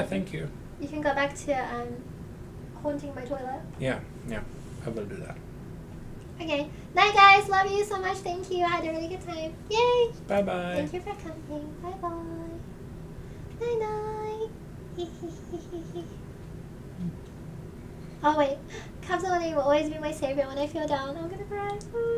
thank you. You can go back to haunting my toilet. Yeah, I will do that. Okay. Night, guys. Love you so much. Thank you. I had a really good time. Yay. Bye-bye. Thank you for coming. Bye-bye. Night-night. Oh, wait. Captain will always be my savior when I feel down. I'm gonna cry.